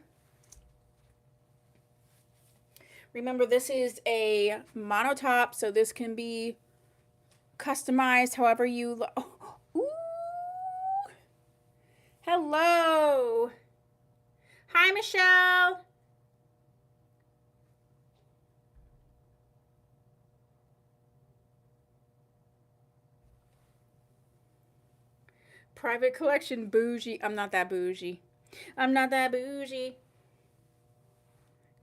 Remember, this is a mono top, so this can be customized however you Ooh. Hello. Hi, Michelle. Private collection bougie. I'm not that bougie. I'm not that bougie.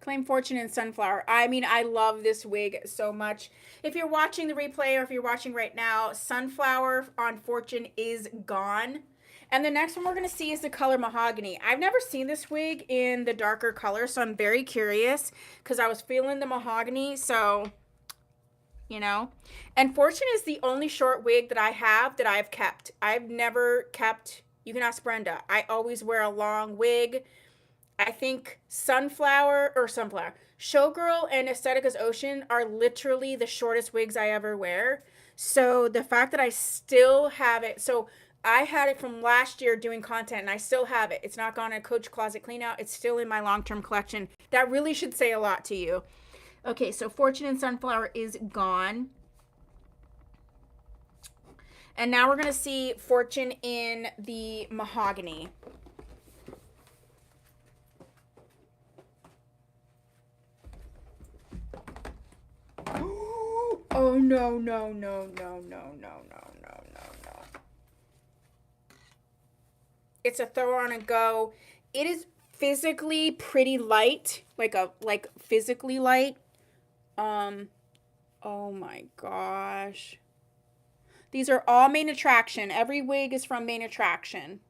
Claim Fortune and Sunflower. I mean, I love this wig so much. If you're watching the replay or if you're watching right now, Sunflower on Fortune is gone. And the next one we're going to see is the color Mahogany. I've never seen this wig in the darker color, so I'm very curious because I was feeling the Mahogany, so, you know. And Fortune is the only short wig that I have that I've kept. I've never kept, you can ask Brenda, I always wear a long wig. I think Showgirl and Aesthetica's Ocean are literally the shortest wigs I ever wear. So the fact that I still have it, so I had it from last year doing content and I still have it. It's not gone in Coach Closet Clean Out. It's still in my long-term collection. That really should say a lot to you. Okay, so Fortune and Sunflower is gone. And now we're going to see Fortune in the Mahogany. Oh, no, no, no, no, no, no, no, no, no, no. It's a throw on and go. It is physically pretty light, like physically light. Oh my gosh. These are all Main Attraction. Every wig is from Main Attraction.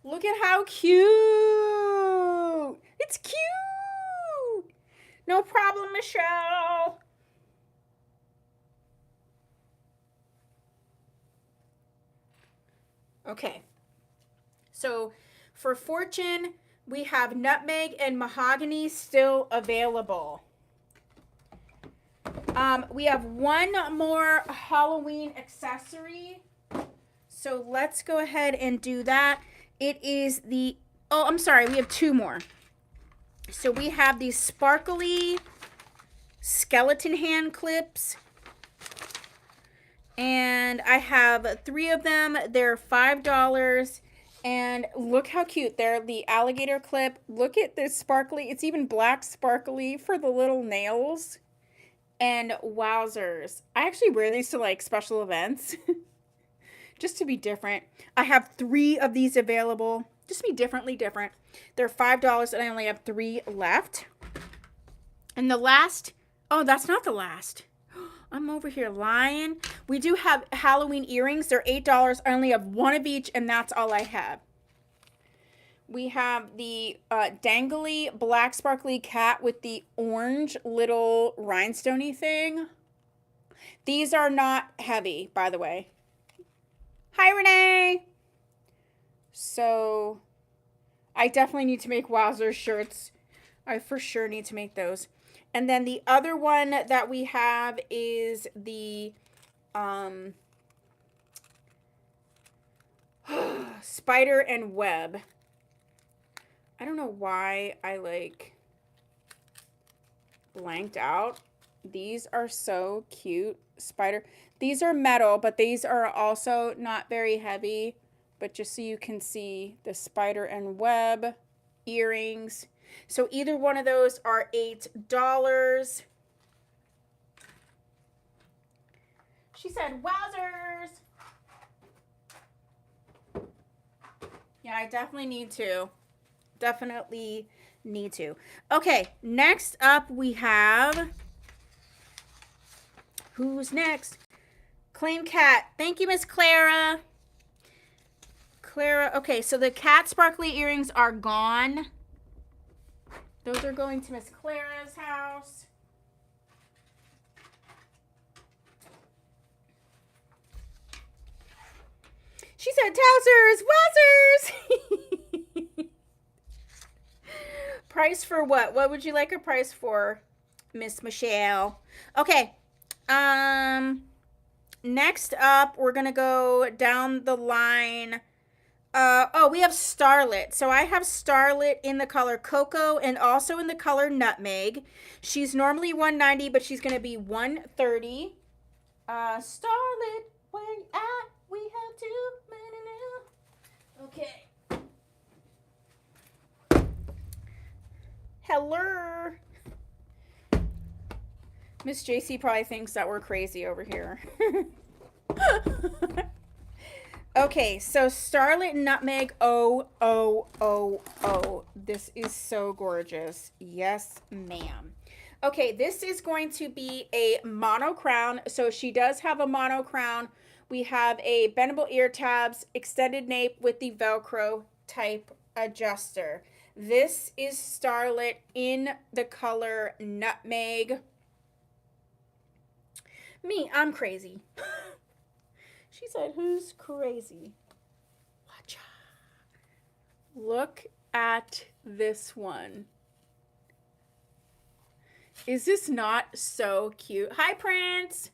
Look at how cute. It's cute. No problem, Michelle. Okay. So for Fortune, we have Nutmeg and Mahogany still available. We have one more Halloween accessory. So let's go ahead and do that. It is the, oh, I'm sorry, we have two more. So we have these sparkly skeleton hand clips. And I have 3 of them. They're $5. And look how cute. They're the alligator clip. Look at this sparkly. It's even black sparkly for the little nails. And wowzers. I actually wear these to like special events. Just to be different. I have 3 of these available. Just to be differently different. They're $5 and I only have 3 left. And the last, oh, that's not the last. I'm over here lying. We do have Halloween earrings. They're $8. I only have 1 of each and that's all I have. We have the dangly black sparkly cat with the orange little rhinestoney thing. These are not heavy, by the way. Hi, Renee. So I definitely need to make Wowzer shirts. I for sure need to make those. And then the other one that we have is the spider and web. I don't know why I like blanked out. These are so cute. Spider. These are metal, but these are also not very heavy. But just so you can see the spider and web earrings. So either one of those are $8. She said, wowzers. Yeah, I definitely need to. Definitely need to. Okay, next up we have, who's next? Claim Cat. Thank you, Miss Clara. Clara, okay, so the cat sparkly earrings are gone. Those are going to Miss Clara's house. She said Towsers, Wowzers. Price for what? What would you like a price for, Miss Michelle? Okay. Next up, we're going to go down the line. We have Starlet. So I have Starlet in the color Cocoa and also in the color Nutmeg. She's normally $190, but she's going to be $130. Starlet, where you at? We have two minutes. Okay. Hello. Miss JC probably thinks that we're crazy over here. Okay, so Starlet Nutmeg. Oh. This is so gorgeous. Yes, ma'am. Okay, this is going to be a mono crown. So she does have a mono crown. We have a bendable ear tabs, extended nape with the Velcro type adjuster. This is Starlet in the color Nutmeg. Me, I'm crazy. She said, who's crazy? Watch out. Look at this one. Is this not so cute? Hi, Prince.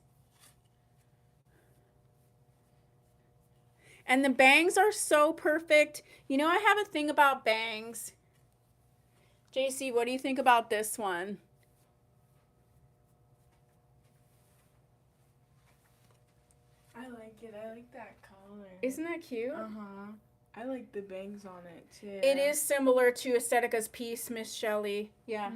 And the bangs are so perfect. You know, I have a thing about bangs. JC, what do you think about this one? I like it. I like that color. Isn't that cute? Uh-huh. I like the bangs on it, too. It is similar to Aesthetica's piece, Miss Shelley. Yeah.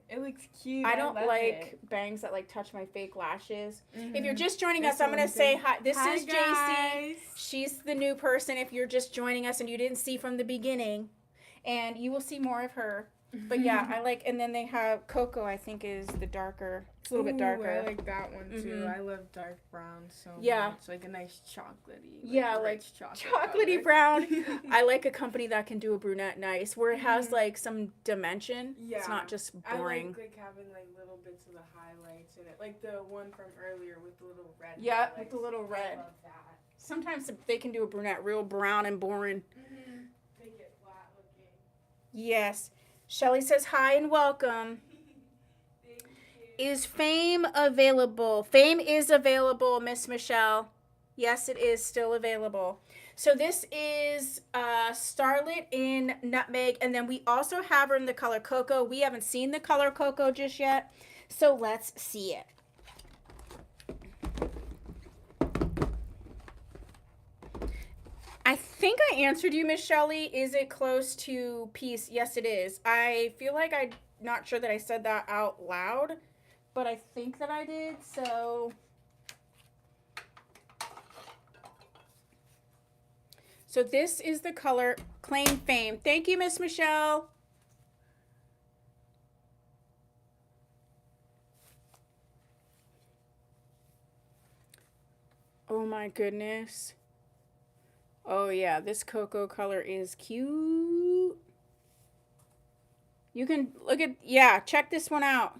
It looks cute. I don't like bangs that like touch my fake lashes. If you're just joining us, I'm going to say hi. This is JC. She's the new person if you're just joining us and you didn't see from the beginning. And you will see more of her. But yeah, I like, and then they have Cocoa, I think is the darker. It's a little bit darker. I like that one too. I love dark brown so much. Like a nice chocolatey. Chocolatey brown. I like a company that can do a brunette nice, where it has like some dimension. Yeah. It's not just boring. I like having like little bits of the highlights in it. Like the one from earlier with the little red. Yeah, with the little red. I love that. Sometimes they can do a brunette real brown and boring. Make it flat looking. Yes. Shelly says hi and welcome. Is Fame available? Fame is available, Miss Michelle. Yes, it is still available. So this is Starlet in Nutmeg, and then we also have her in the color Cocoa. We haven't seen the color Cocoa just yet, so let's see it. I think I answered you, Miss Shelley. Is it close to peace? Yes, it is. I feel like I'm not sure that I said that out loud, but I think that I did, so. So this is the color Claim Fame. Thank you, Miss Michelle. Oh my goodness. Oh yeah, this cocoa color is cute. You can look at, yeah, check this one out.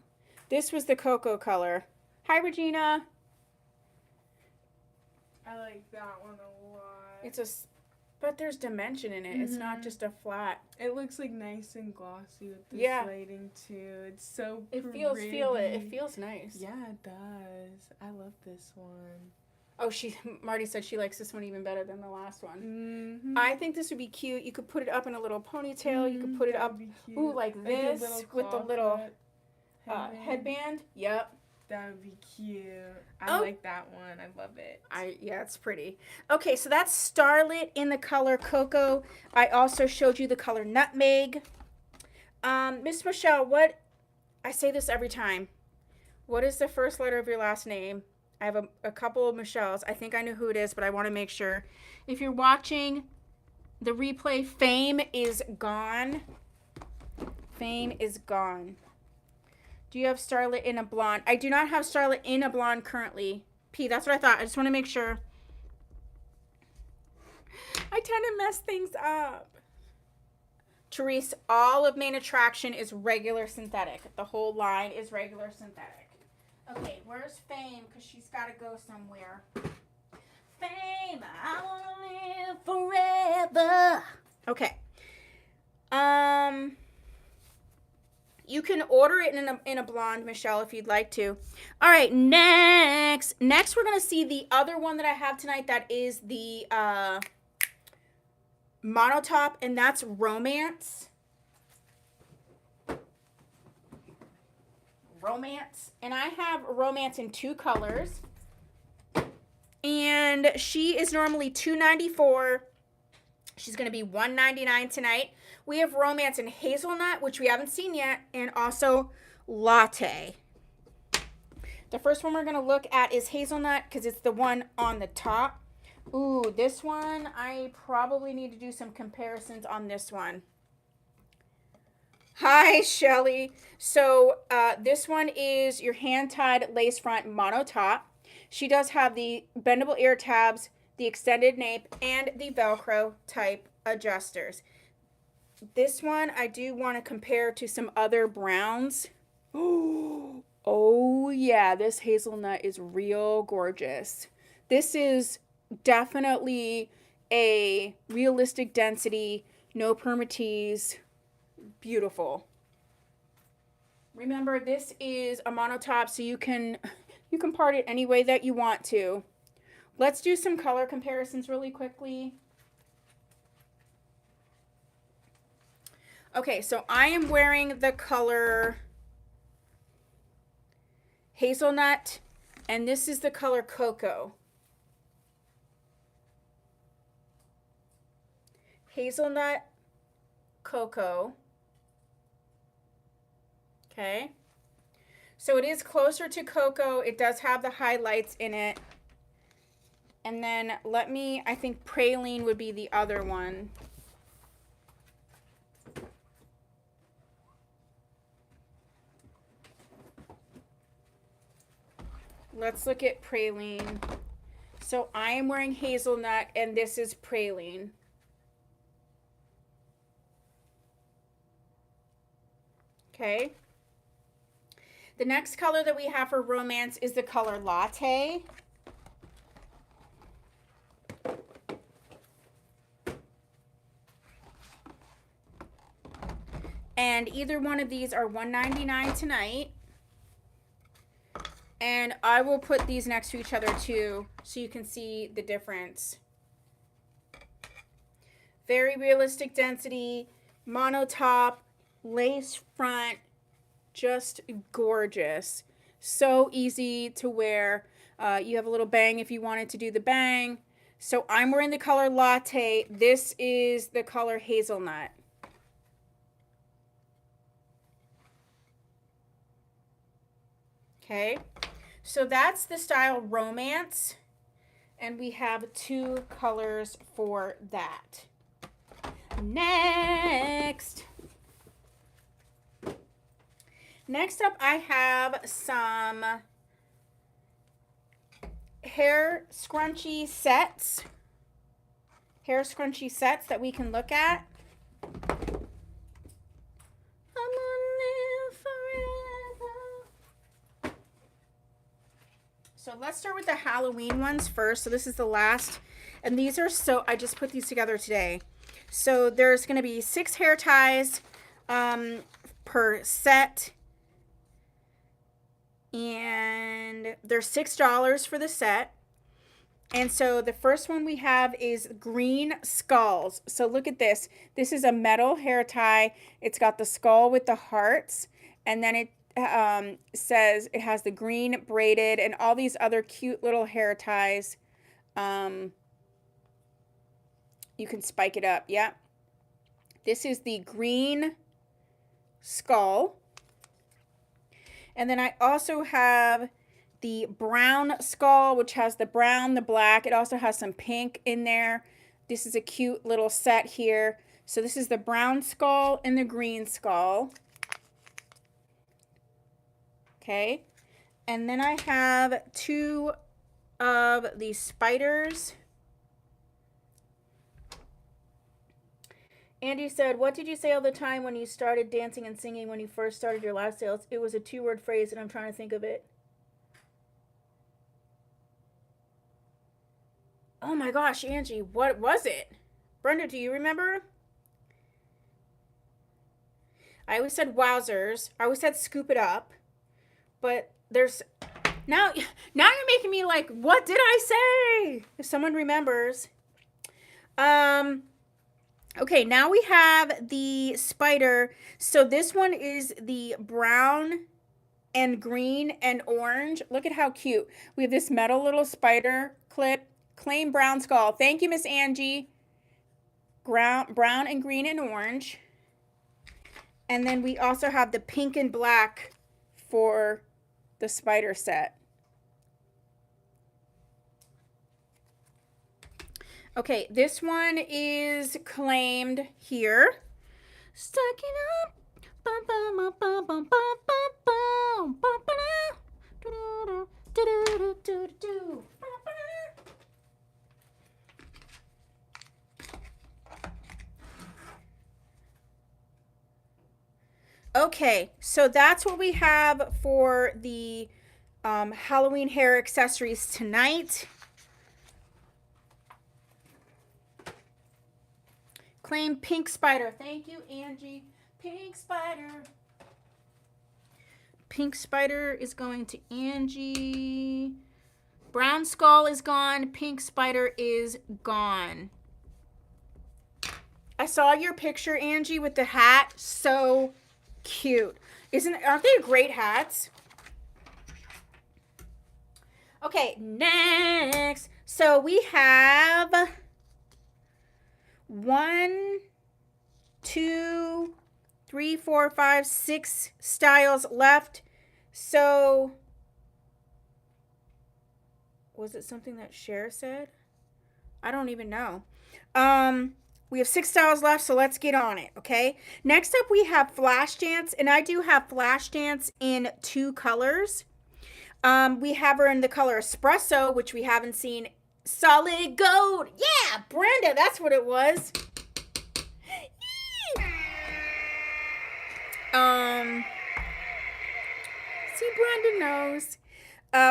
This was the cocoa color. Hi, Regina. I like that one a lot. But there's dimension in it. It's not just a flat. It looks like nice and glossy with the slating too. It's so pretty. It feels nice. Yeah, it does. I love this one. Oh, Marty said she likes this one even better than the last one. I think this would be cute. You could put it up in a little ponytail. You could put it up, like this with the little headband. Yep. That would be cute. I like that one. I love it. Yeah, it's pretty. Okay, so that's Starlet in the color Cocoa. I also showed you the color Nutmeg. Miss Michelle, I say this every time. What is the first letter of your last name? I have a couple of Michelles. I think I know who it is, but I want to make sure. If you're watching the replay, Fame is gone. Fame is gone. Do you have Starlet in a blonde? I do not have Starlet in a blonde currently. P, that's what I thought. I just want to make sure. I tend to mess things up. Therese, all of Main Attraction is regular synthetic. The whole line is regular synthetic. Okay, where's Fame? Because she's got to go somewhere. Fame, I want to live forever. Okay. You can order it in a blonde, Michelle, if you'd like to. All right, next we're gonna see the other one that I have tonight. That is the monotop, and that's Romance. And I have Romance in 2 colors, and she is normally $2.94. She's going to be $1.99 tonight. We have Romance in Hazelnut, which we haven't seen yet, and also Latte. The first one we're going to look at is Hazelnut because it's the one on the top. Ooh, this one, I probably need to do some comparisons on this one. Hi, Shelly. So this one is your hand-tied lace front mono top. She does have the bendable ear tabs, the extended nape, and the Velcro type adjusters. This one I do want to compare to some other browns. Oh yeah, this hazelnut is real gorgeous. This is definitely a realistic density, no permatease. Beautiful. Remember, this is a monotop, so you can part it any way that you want to. Let's do some color comparisons really quickly. Okay, so I am wearing the color Hazelnut, and this is the color Cocoa. Hazelnut, Cocoa. Okay. So it is closer to Cocoa. It does have the highlights in it. And then I think Praline would be the other one. Let's look at Praline. So I am wearing Hazelnut, and this is Praline. Okay. The next color that we have for Romance is the color Latte. And either one of these are $1.99 tonight. And I will put these next to each other too, so you can see the difference. Very realistic density, mono top, lace front, just gorgeous. So easy to wear. You have a little bang if you wanted to do the bang. So I'm wearing the color Latte. This is the color Hazelnut. Okay, so that's the style Romance, and we have 2 colors for that. Next up, I have some hair scrunchie sets that we can look at. So let's start with the Halloween ones first. So this is the last, and these are I just put these together today. So there's going to be 6 hair ties per set, and they're $6 for the set. And so the first one we have is Green Skulls. So look at this. This is a metal hair tie. It's got the skull with the hearts, and then it says it has the green braided and all these other cute little hair ties. You can spike it up. Yeah. This is the Green Skull. And then I also have the Brown Skull, which has the brown, the black. It also has some pink in there. This is a cute little set here. So this is the Brown Skull and the Green Skull. Okay, and then I have 2 of these spiders. Andy said, what did you say all the time when you started dancing and singing when you first started your live sales? It was a 2-word phrase, and I'm trying to think of it. Oh my gosh, Angie, what was it? Brenda, do you remember? I always said wowzers. I always said scoop it up. But there's now you're making me like, what did I say? If someone remembers. Okay, now we have the spider. So this one is the brown and green and orange. Look at how cute. We have this metal little spider clip. Claim brown skull. Thank you, Miss Angie. Brown and green and orange. And then we also have the pink and black for the spider set. Okay, this one is claimed here. Stuck it up. Okay, so that's what we have for the Halloween hair accessories tonight. Claim pink spider. Thank you, Angie. Pink spider. Pink spider is going to Angie. Brown skull is gone. Pink spider is gone. I saw your picture, Angie, with the hat. So cute. Aren't they great hats? Okay, next. So we have 1, 2, 3, 4, 5, 6 styles left. So was it something that Cher said? I don't even know. We have 6 styles left, so let's get on it, okay? Next up, we have Flash Dance, and I do have Flash Dance in 2 colors. We have her in the color Espresso, which we haven't seen. Solid Gold. Yeah, Brenda, that's what it was. See, Brenda knows.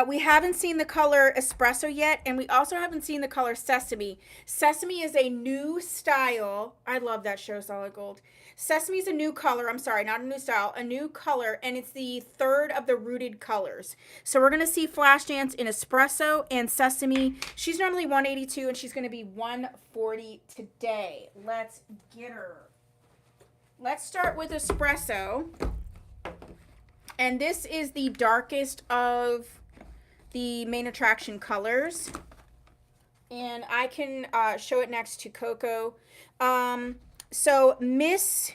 We haven't seen the color Espresso yet, and we also haven't seen the color Sesame. Sesame is a new style. I love that show, Solid Gold. Sesame is a new color. I'm sorry, not a new style, a new color, and it's the 3rd of the rooted colors. So we're going to see Flash Dance in Espresso and Sesame. She's normally 182, and she's going to be 140 today. Let's get her. Let's start with Espresso. And this is the darkest of the main attraction colors. And I can show it next to Coco. So Miss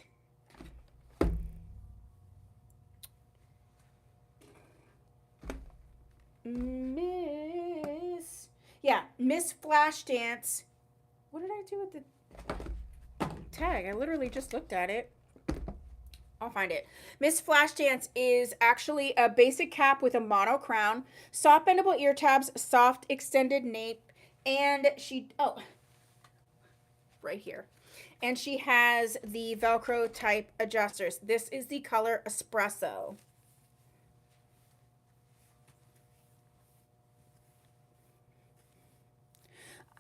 Flash Dance. What did I do with the tag? I literally just looked at it. I'll find it. Miss Flash Dance is actually a basic cap with a mono crown, soft bendable ear tabs, soft extended nape, and right here. And she has the Velcro type adjusters. This is the color Espresso.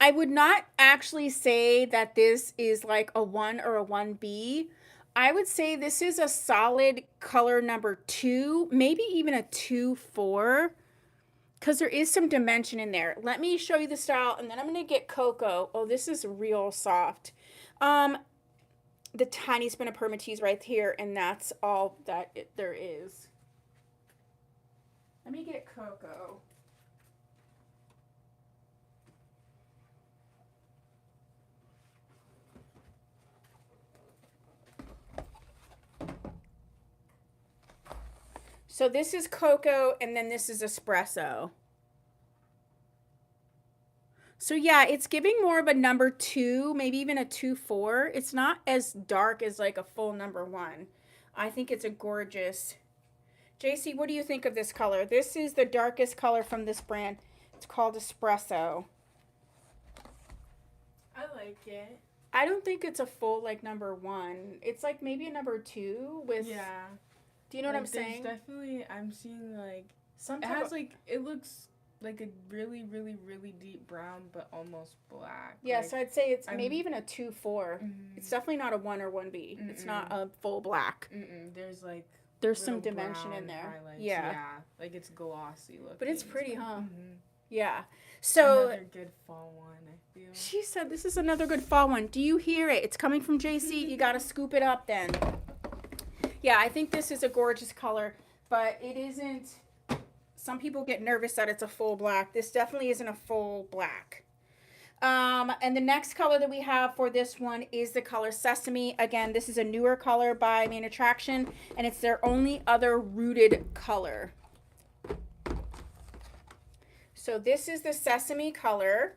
I would not actually say that this is like a 1 or a 1B. I would say this is a solid color number 2, maybe even a 2-4, because there is some dimension in there. Let me show you the style, and then I'm going to get Coco. Oh, this is real soft. The tiniest bit of permatease right here, and that's all that there is. Let me get Coco. So this is Coco, and then this is Espresso. So yeah, it's giving more of a number 2, maybe even a 2-4. It's not as dark as like a full number 1. I think it's a gorgeous. JC, what do you think of this color? This is the darkest color from this brand. It's called Espresso. I like it. I don't think it's a full like number 1. It's like maybe a number 2 with. Yeah. Do you know what I'm saying? Definitely, I'm seeing like Some it has like it looks like a really, really, really deep brown, but almost black. Yeah, like, so I'd say it's maybe even a 2-4. It's definitely not a 1 or 1B. It's not a full black. There's like there's some dimension in there. Highlights. Yeah. Yeah, like it's glossy looking. But it's pretty, huh? Mm-hmm. Yeah. So another good fall one, I feel. she said this is another good fall one. Do you hear it? It's coming from JC. You got to scoop it up then. Yeah, I think this is a gorgeous color, but it isn't. Some people get nervous that it's a full black. This definitely isn't a full black. And the next color that we have for this one is the color Sesame. Again, this is a newer color by Main Attraction, and it's their only other rooted color. So this is the Sesame color.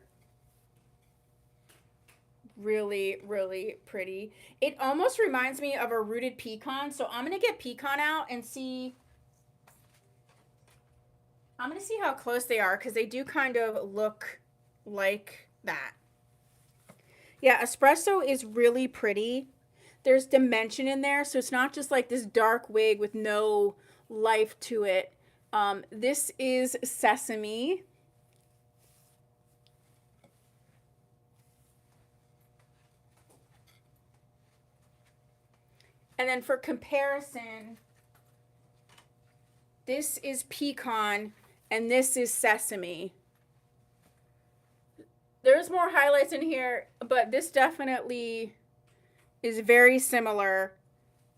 Really, really pretty. It almost reminds me of a rooted pecan. So I'm going to get pecan out and see. I'm going to see how close they are because they do kind of look like that. Yeah, espresso is really pretty. There's dimension in there, so it's not just like this dark wig with no life to it. This is Sesame. And then for comparison, this is Pecan and this is Sesame. There's more highlights in here, but this definitely is very similar.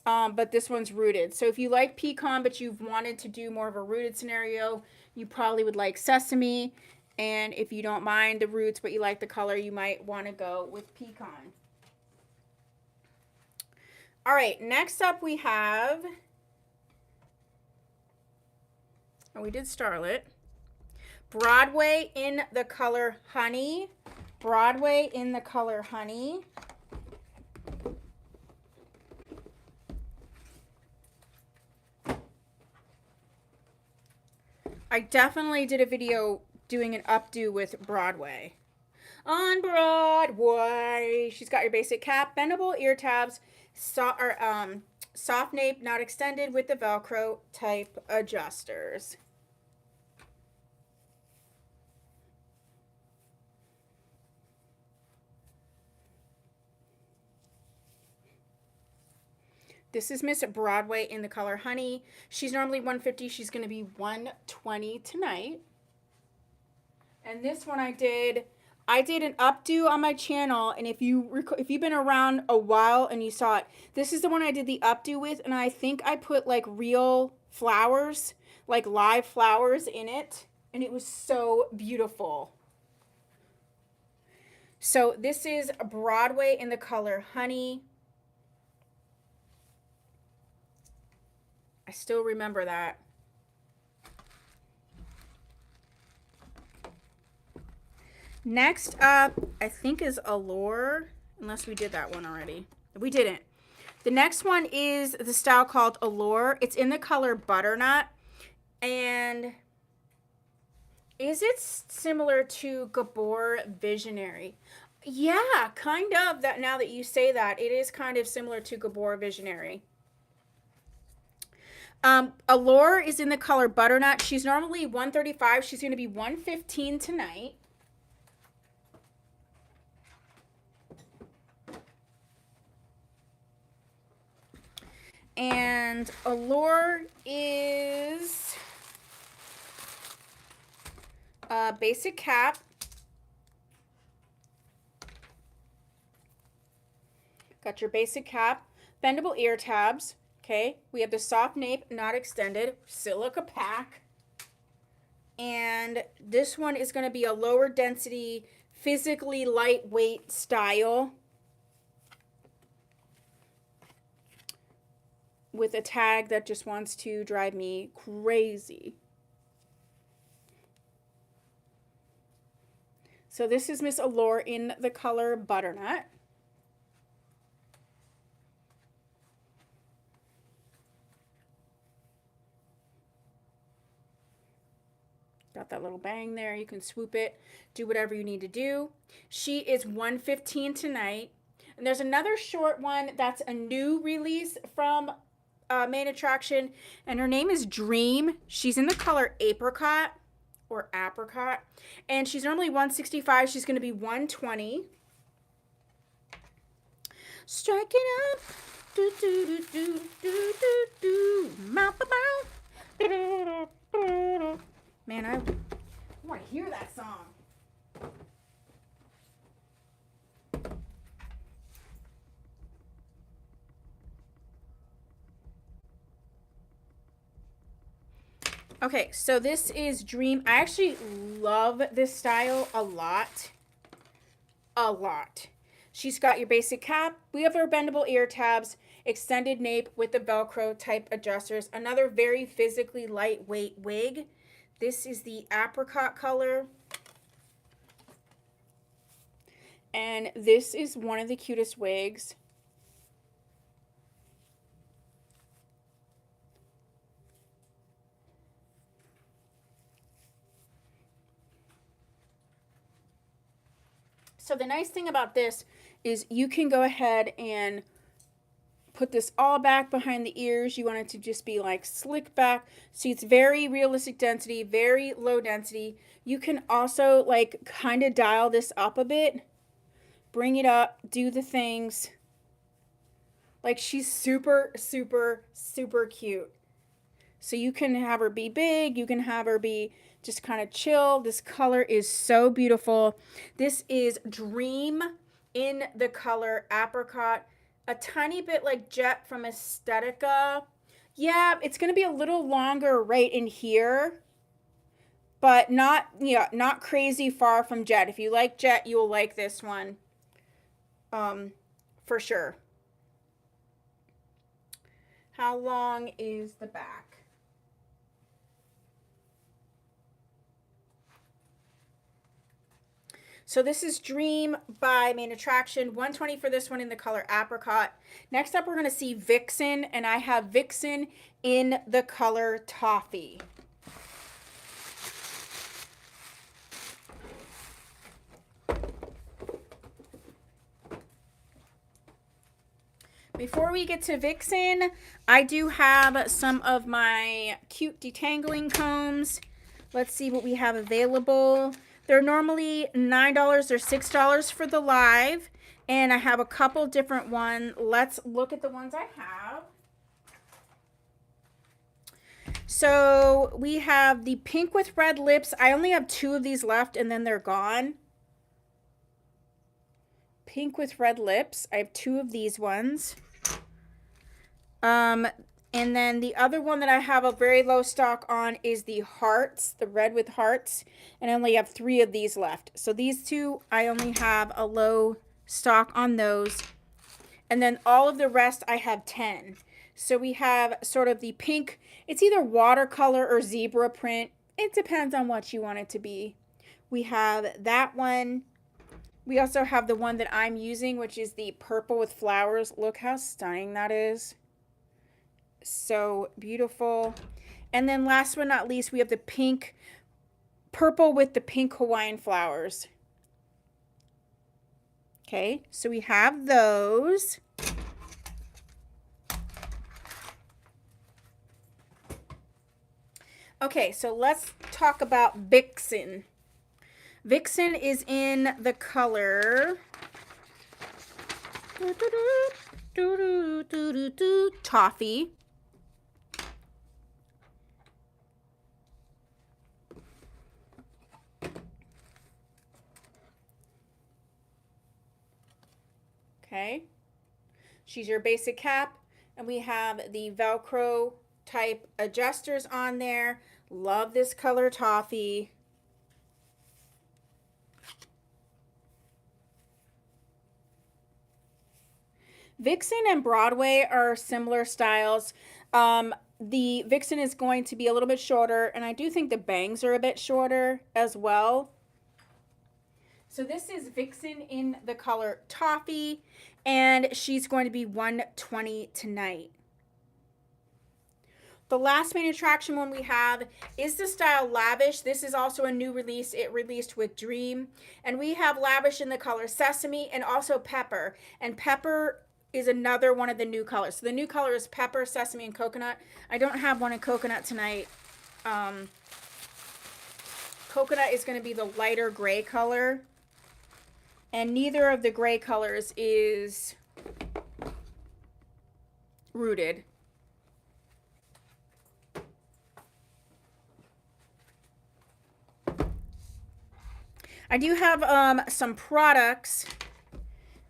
But this one's rooted. So if you like Pecan, but you've wanted to do more of a rooted scenario, you probably would like Sesame. And if you don't mind the roots, but you like the color, you might want to go with Pecan. All right, next up we have, oh, we did Starlet. Broadway in the color Honey. Broadway in the color Honey. I definitely did a video doing an updo with Broadway. On Broadway, she's got your basic cap, bendable ear tabs, soft nape, not extended with the Velcro type adjusters. This is Miss Broadway in the color Honey. She's normally 150. She's going to be 120 tonight. And this one I did an updo on my channel, and if you've been around a while and you saw it, this is the one I did the updo with, and I think I put like real flowers, like live flowers in it, and it was so beautiful. So this is Broadway in the color Honey. I still remember that. Next up, I think is Allure, unless we did that one already. We didn't. The next one is the style called Allure. It's in the color Butternut. And is it similar to Gabor Visionary? Yeah, kind of. That now that you say that, it is kind of similar to Gabor Visionary. Allure is in the color Butternut. She's normally 135. She's going to be 115 tonight. And Allure is basic cap. Got your basic cap, bendable ear tabs. Okay, we have the soft nape, not extended, silica pack. And this one is going to be a lower density, physically lightweight style with a tag that just wants to drive me crazy. So this is Miss Allure in the color Butternut. Got that little bang there. You can swoop it, do whatever you need to do. She is 115 tonight. And there's another short one that's a new release from Main Attraction, and her name is Dream. She's in the color Apricot. or apricot. And she's normally $165. She's going to be $120. Strike it up. Do, do, do, do, do, do, do. Bow, bow, bow. Man, I want to hear that song. Okay, so this is Dream. I actually love this style a lot. A lot. She's got your basic cap. We have our bendable ear tabs, extended nape with the Velcro type adjusters. Another very physically lightweight wig. This is the apricot color. And this is one of the cutest wigs. So the nice thing about this is you can go ahead and put this all back behind the ears. You want it to just be like slick back. See, it's very realistic density, very low density. You can also like kind of dial this up a bit. Bring it up, do the things. Like she's super, super, super cute. So you can have her be big. You can have her be just kind of chill. This color is so beautiful. This is Dream in the color apricot. A tiny bit like Jet from Aesthetica. Yeah, it's going to be a little longer right in here. But not, yeah, not crazy far from Jet. If you like Jet, you will like this one. For sure. How long is the back? So this is Dream by Main Attraction. $120 for this one in the color apricot. Next up, we're going to see Vixen, and I have Vixen in the color toffee. Before we get to Vixen, I do have some of my cute detangling combs. Let's see what we have available. They're normally $9 or $6 for the live, and I have a couple different ones. Let's look at the ones I have. So we have the pink with red lips. I only have 2 of these left, and then they're gone. Pink with red lips. I have 2 of these ones. And then the other one that I have a very low stock on is the hearts, the red with hearts. And I only have 3 of these left. So these 2, I only have a low stock on those. And then all of the rest, I have 10. So we have sort of the pink. It's either watercolor or zebra print. It depends on what you want it to be. We have that one. We also have the one that I'm using, which is the purple with flowers. Look how stunning that is. So beautiful. And then last but not least, we have the pink, purple with the pink Hawaiian flowers. Okay, so we have those. Okay, so let's talk about Vixen. Vixen is in the color toffee. Okay, she's your basic cap, and we have the Velcro type adjusters on there. Love this color toffee. Vixen and Broadway are similar styles. The Vixen is going to be a little bit shorter, and I do think the bangs are a bit shorter as well. So this is Vixen in the color toffee, and she's going to be $120 tonight. The last main attraction one we have is the style Lavish. This is also a new release. It released with Dream. And we have Lavish in the color Sesame and also Pepper. And Pepper is another one of the new colors. So the new color is Pepper, Sesame, and Coconut. I don't have one in Coconut tonight. coconut is going to be the lighter gray color. And neither of the gray colors is rooted. I do have some products.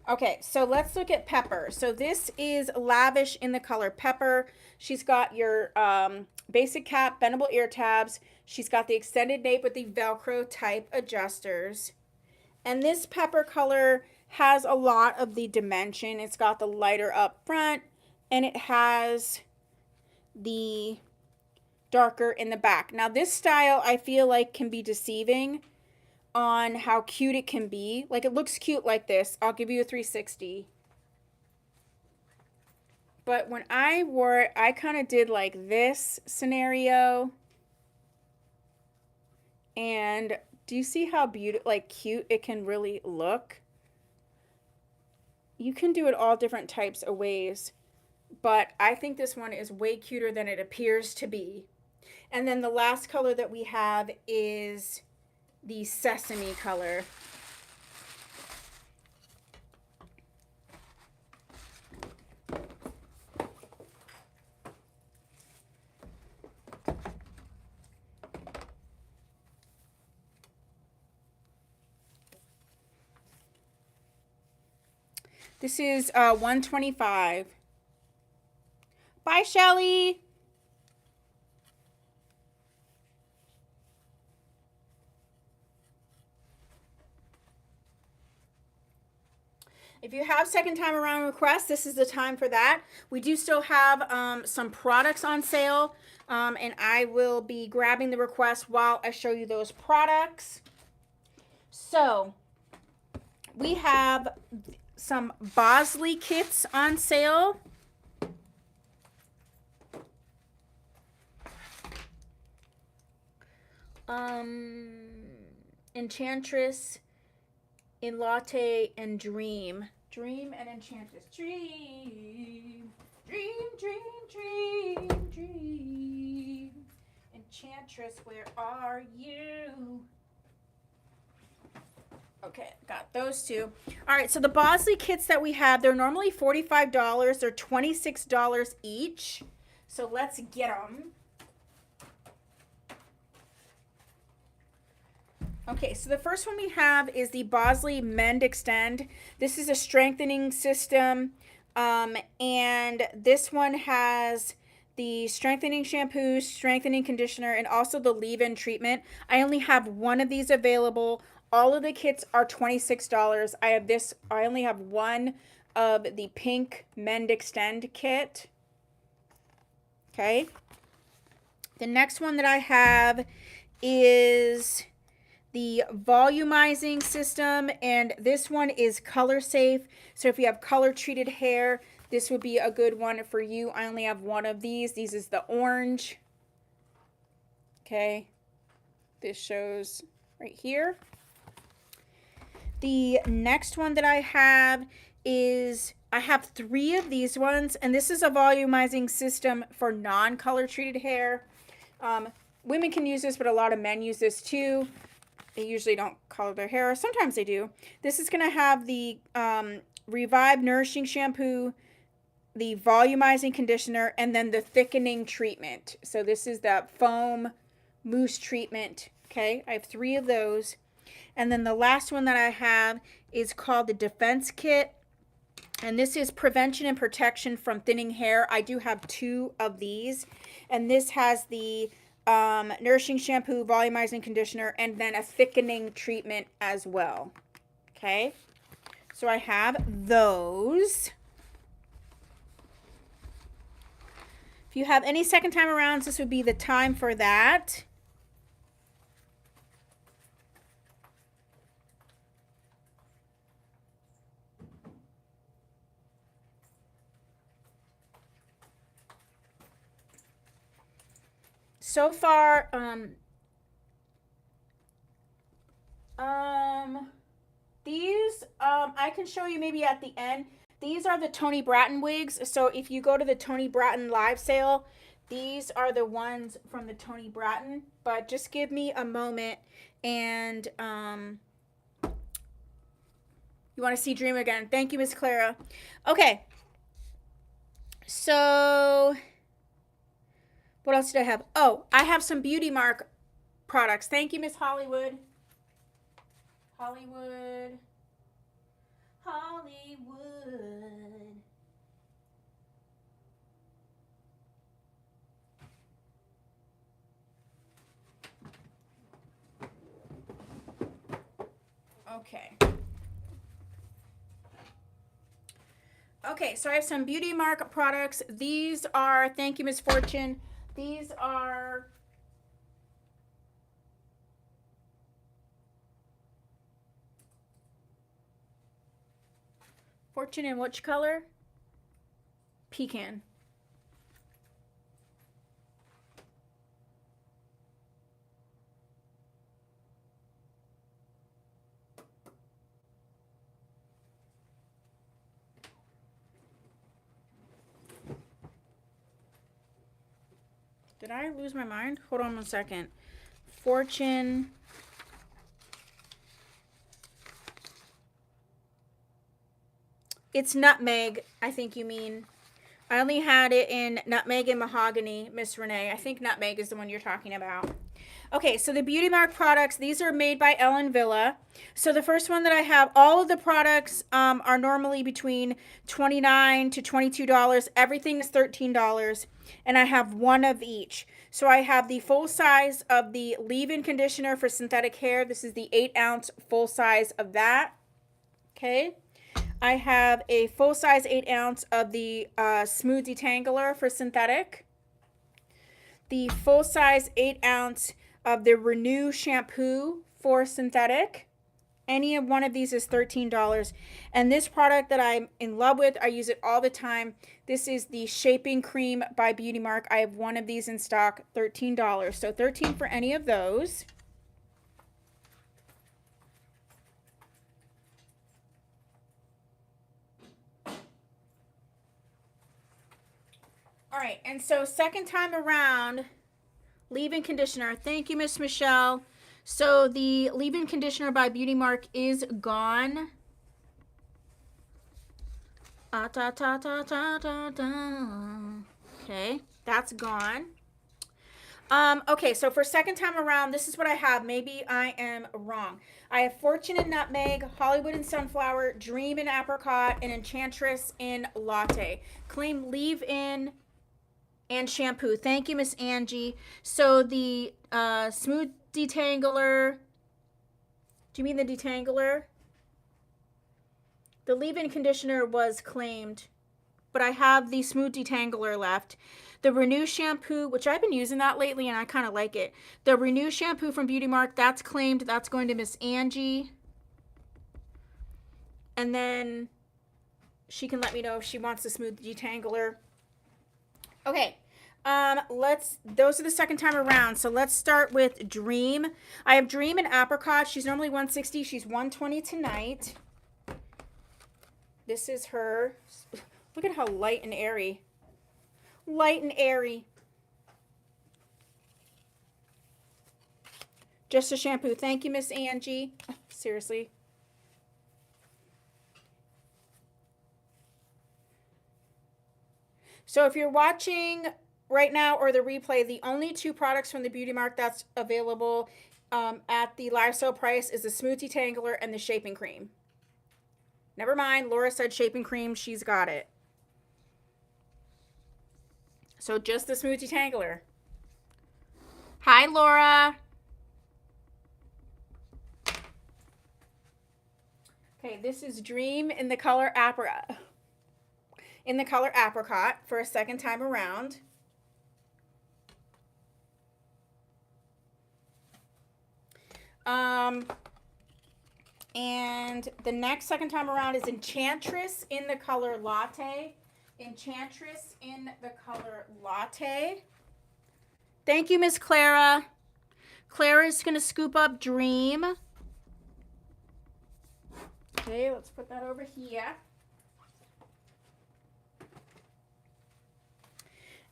Okay, so let's look at Pepper. So this is Lavish in the color Pepper. She's got your basic cap, bendable ear tabs. She's got the extended nape with the Velcro type adjusters. And this Pepper color has a lot of the dimension. It's got the lighter up front, and it has the darker in the back. Now this style I feel like can be deceiving on how cute it can be. Like, it looks cute like this. I'll give you a 360. But when I wore it, I kind of did like this scenario. And do you see how beautiful, like cute it can really look? You can do it all different types of ways. But I think this one is way cuter than it appears to be. And then the last color that we have is the sesame color. This is $125. Bye, Shelly. If you have second time around requests, this is the time for that. We do still have some products on sale, and I will be grabbing the request while I show you those products. So we have some Bosley kits on sale. Enchantress, in Latte, and Dream. Dream and Enchantress. Dream. Dream, dream, dream, dream. Enchantress, where are you? Okay, got those two. All right, so the Bosley kits that we have, they're normally $45. They're $26 each. So let's get them. Okay, so the first one we have is the Bosley Mend Extend. This is a strengthening system, and this one has the strengthening shampoo, strengthening conditioner, and also the leave-in treatment. I only have one of these available. All of the kits are $26. I only have one of the pink Mend Extend kit. Okay. The next one that I have is the volumizing system, and this one is color safe. So if you have color treated hair, this would be a good one for you. I only have one of these. This is the orange. Okay. This shows right here. The next one that I have is, I have 3 of these ones, and this is a volumizing system for non-color treated hair. Women can use this, but a lot of men use this too. They usually don't color their hair. Sometimes they do. This is going to have the Revive Nourishing Shampoo, the Volumizing Conditioner, and then the Thickening Treatment. So this is the Foam Mousse Treatment. Okay, I have 3 of those. And then the last one that I have is called the Defense Kit. And this is prevention and protection from thinning hair. I do have 2 of these. And this has the nourishing shampoo, volumizing conditioner, and then a thickening treatment as well. Okay, so I have those. If you have any second time arounds, this would be the time for that. So far, these, I can show you maybe at the end. These are the Tony Bratton wigs. So if you go to the Tony Bratton live sale, these are the ones from the Tony Bratton. But just give me a moment And you want to see Dream again. Thank you, Miss Clara. Okay. So what else did I have? Oh, I have some Beauty Mark products. Thank you, Miss Hollywood. Hollywood. Okay. Okay, so I have some Beauty Mark products. These are, thank you, Miss Fortune. These are Fortune in which color? Pecan. Did I lose my mind? Hold on 1 second. Fortune. It's nutmeg, I think you mean. I only had it in nutmeg and mahogany, Miss Renee. I think nutmeg is the one you're talking about. Okay, so the Beauty Mark products, these are made by Ellen Villa. So the first one that I have, all of the products are normally between $29 to $22. Everything is $13. And I have one of each. So I have the full size of the leave-in conditioner for synthetic hair. This is the 8-ounce full size of that. Okay. I have a full size 8-ounce of the smooth detangler for synthetic. The full size 8-ounce of the Renew shampoo for synthetic. Any one of these is $13. And this product that I'm in love with, I use it all the time. This is the Shaping Cream by Beauty Mark. I have one of these in stock, $13. So $13 for any of those. All right, and so second time around, leave-in conditioner. Thank you, Miss Michelle. So the leave-in conditioner by Beauty Mark is gone. Okay, that's gone. Okay, so for second time around, this is what I have. Maybe I am wrong. I have Fortune in Nutmeg, Hollywood in Sunflower, Dream in Apricot, and Enchantress in Latte. Claim leave-in and shampoo. Thank you, Miss Angie. So the smooth detangler. Do you mean the detangler? The leave-in conditioner was claimed, but I have the smooth detangler left. The Renew shampoo, which I've been using that lately and I kind of like it. The Renew shampoo from Beauty Mark, that's claimed. That's going to Miss Angie. And then she can let me know if she wants the smooth detangler. Okay. Those are the second time around. So let's start with Dream. I have Dream and Apricot. She's normally $160. She's $120 tonight. This is her. Look at how light and airy. Light and airy. Just a shampoo. Thank you, Miss Angie. Seriously. So if you're watching right now or the replay, the only two products from the Beauty Mark that's available at the live sale price is the Smooth Detangler and the Shaping Cream. Never mind, Laura said Shaping Cream, she's got it. So just the Smooth Detangler. Hi, Laura. Okay, this is Dream in the color Apricot. In the color Apricot for a second time around. And the next second time around is Enchantress in the color Latte. Enchantress in the color Latte. Thank you, Miss Clara. Clara's going to scoop up Dream. Okay, let's put that over here.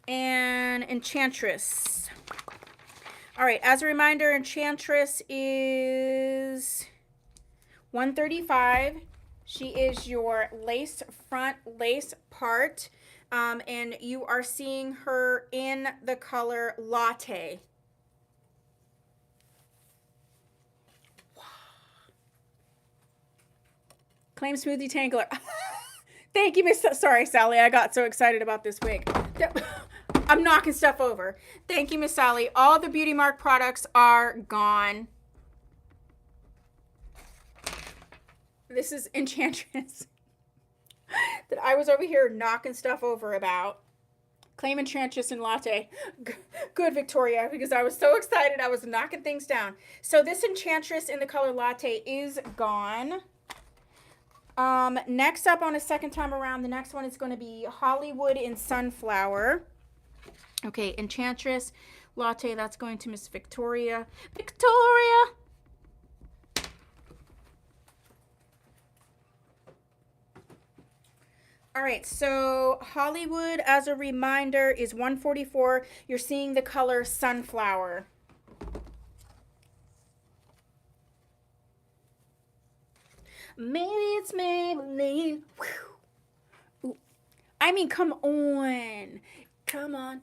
And Enchantress. All right, as a reminder, Enchantress is 135. She is your lace front lace part. And you are seeing her in the color Latte. Claim Smoothie Tangler. Thank you, Miss. Sorry, Sally. I got so excited about this wig. I'm knocking stuff over. Thank you, Miss Sally. All the Beauty Mark products are gone. This is Enchantress that I was over here knocking stuff over about. Claim Enchantress and Latte. Good, Victoria, because I was so excited. I was knocking things down. So this Enchantress in the color Latte is gone. Next up on a second time around, the next one is going to be Hollywood in Sunflower. Okay, Enchantress, Latte, that's going to Miss Victoria. Victoria! All right, so Hollywood, as a reminder, is 144. You're seeing the color Sunflower. Maybe it's Maybelline. Ooh. I mean, come on. Come on.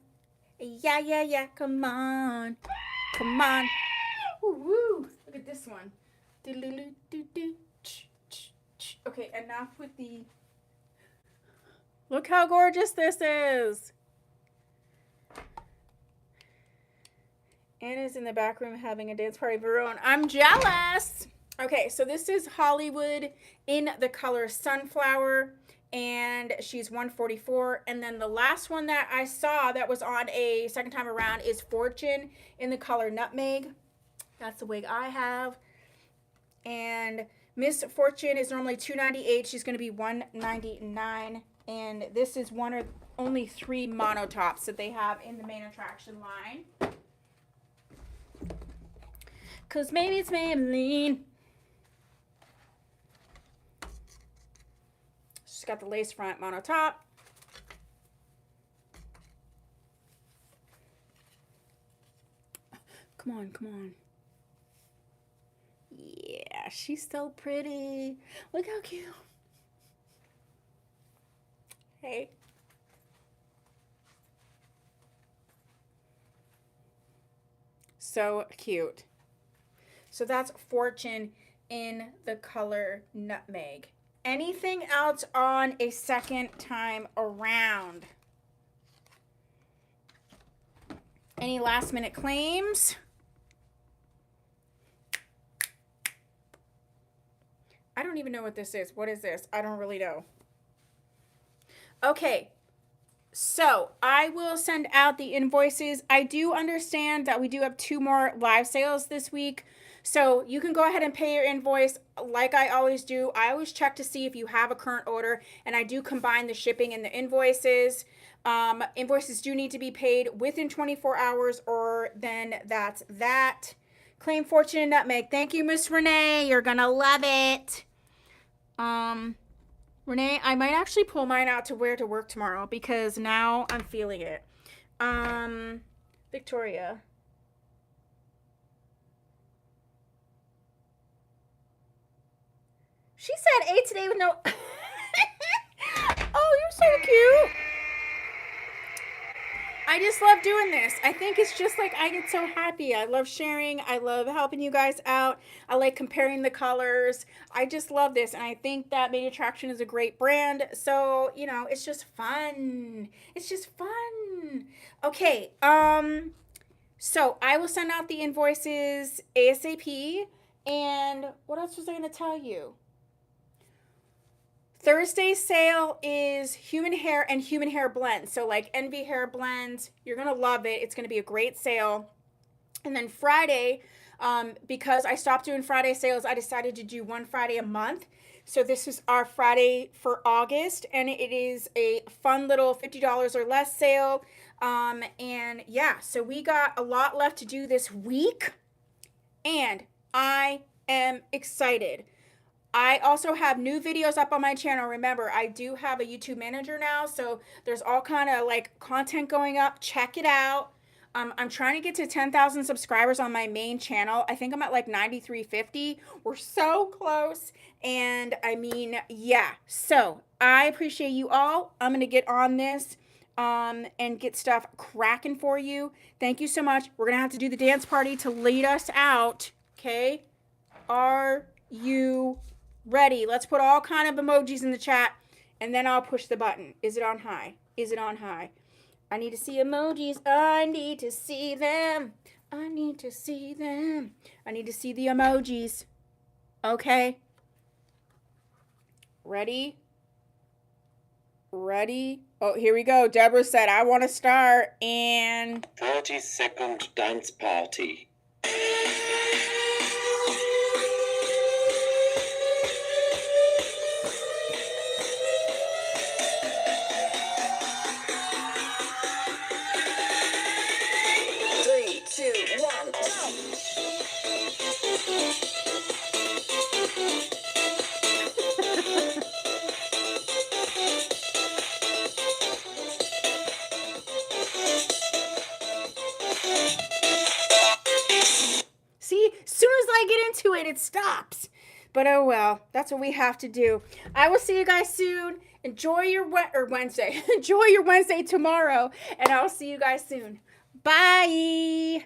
Yeah. Come on. Come on. Woo. Look at this one. Okay, enough with the... Look how gorgeous this is. Anna's in the back room having a dance party of her own. I'm jealous. Okay, so this is Hollywood in the color Sunflower, and she's 144. And then the last one that I saw that was on a second time around is Fortune in the color Nutmeg. That's the wig I have. And Miss Fortune is normally $298. She's going to be $199. And this is one of only 3 monotops that they have in the main attraction line. Because maybe it's Maybelline. She's got the lace front monotop. Come on. Yeah, she's so pretty. Look how cute. Hey. So cute. So that's Fortune in the color Nutmeg. Anything else on a second time around? Any last minute claims? I don't even know what this is. What is this? I don't really know. Okay, so I will send out the invoices. I do understand that we do have 2 more live sales this week. So you can go ahead and pay your invoice like I always do. I always check to see if you have a current order, and I do combine the shipping and the invoices. Invoices do need to be paid within 24 hours, or then that's that. Claim Fortune and Nutmeg. Thank you, Miss Renee. You're going to love it. Renee, I might actually pull mine out to wear to work tomorrow because now I'm feeling it. Victoria. She said 8 today with no... Oh, you're so cute. I just love doing this. I think it's just like I get so happy. I love sharing. I love helping you guys out. I like comparing the colors. I just love this. And I think that Main Attraction is a great brand. So, you know, it's just fun. It's just fun. Okay. So I will send out the invoices ASAP. And what else was I going to tell you? Thursday's sale is human hair and human hair blends. So like Envy hair blends, you're going to love it. It's going to be a great sale. And then Friday, because I stopped doing Friday sales, I decided to do 1 Friday a month. So this is our Friday for August, and it is a fun little $50 or less sale. And yeah, so we got a lot left to do this week, and I am excited. I also have new videos up on my channel. Remember, I do have a YouTube manager now, so there's all kind of like content going up. Check it out. I'm trying to get to 10,000 subscribers on my main channel. I think I'm at like 9,350. We're so close. And I mean, yeah. So I appreciate you all. I'm going to get on this and get stuff cracking for you. Thank you so much. We're going to have to do the dance party to lead us out. Okay? Are you ready? Let's put all kind of emojis in the chat and then I'll push the button. Is it on high? Is it on high? I need to see emojis. I need to see them. I need to see them. I need to see the emojis. Okay. Ready? Ready? Oh, here we go. Deborah said, I want to start. And 30-second dance party. see, as soon as I get into it, it stops. But oh well, that's what we have to do. I will see you guys soon. Enjoy your Wednesday. Enjoy your Wednesday tomorrow. And I'll see you guys soon. Bye.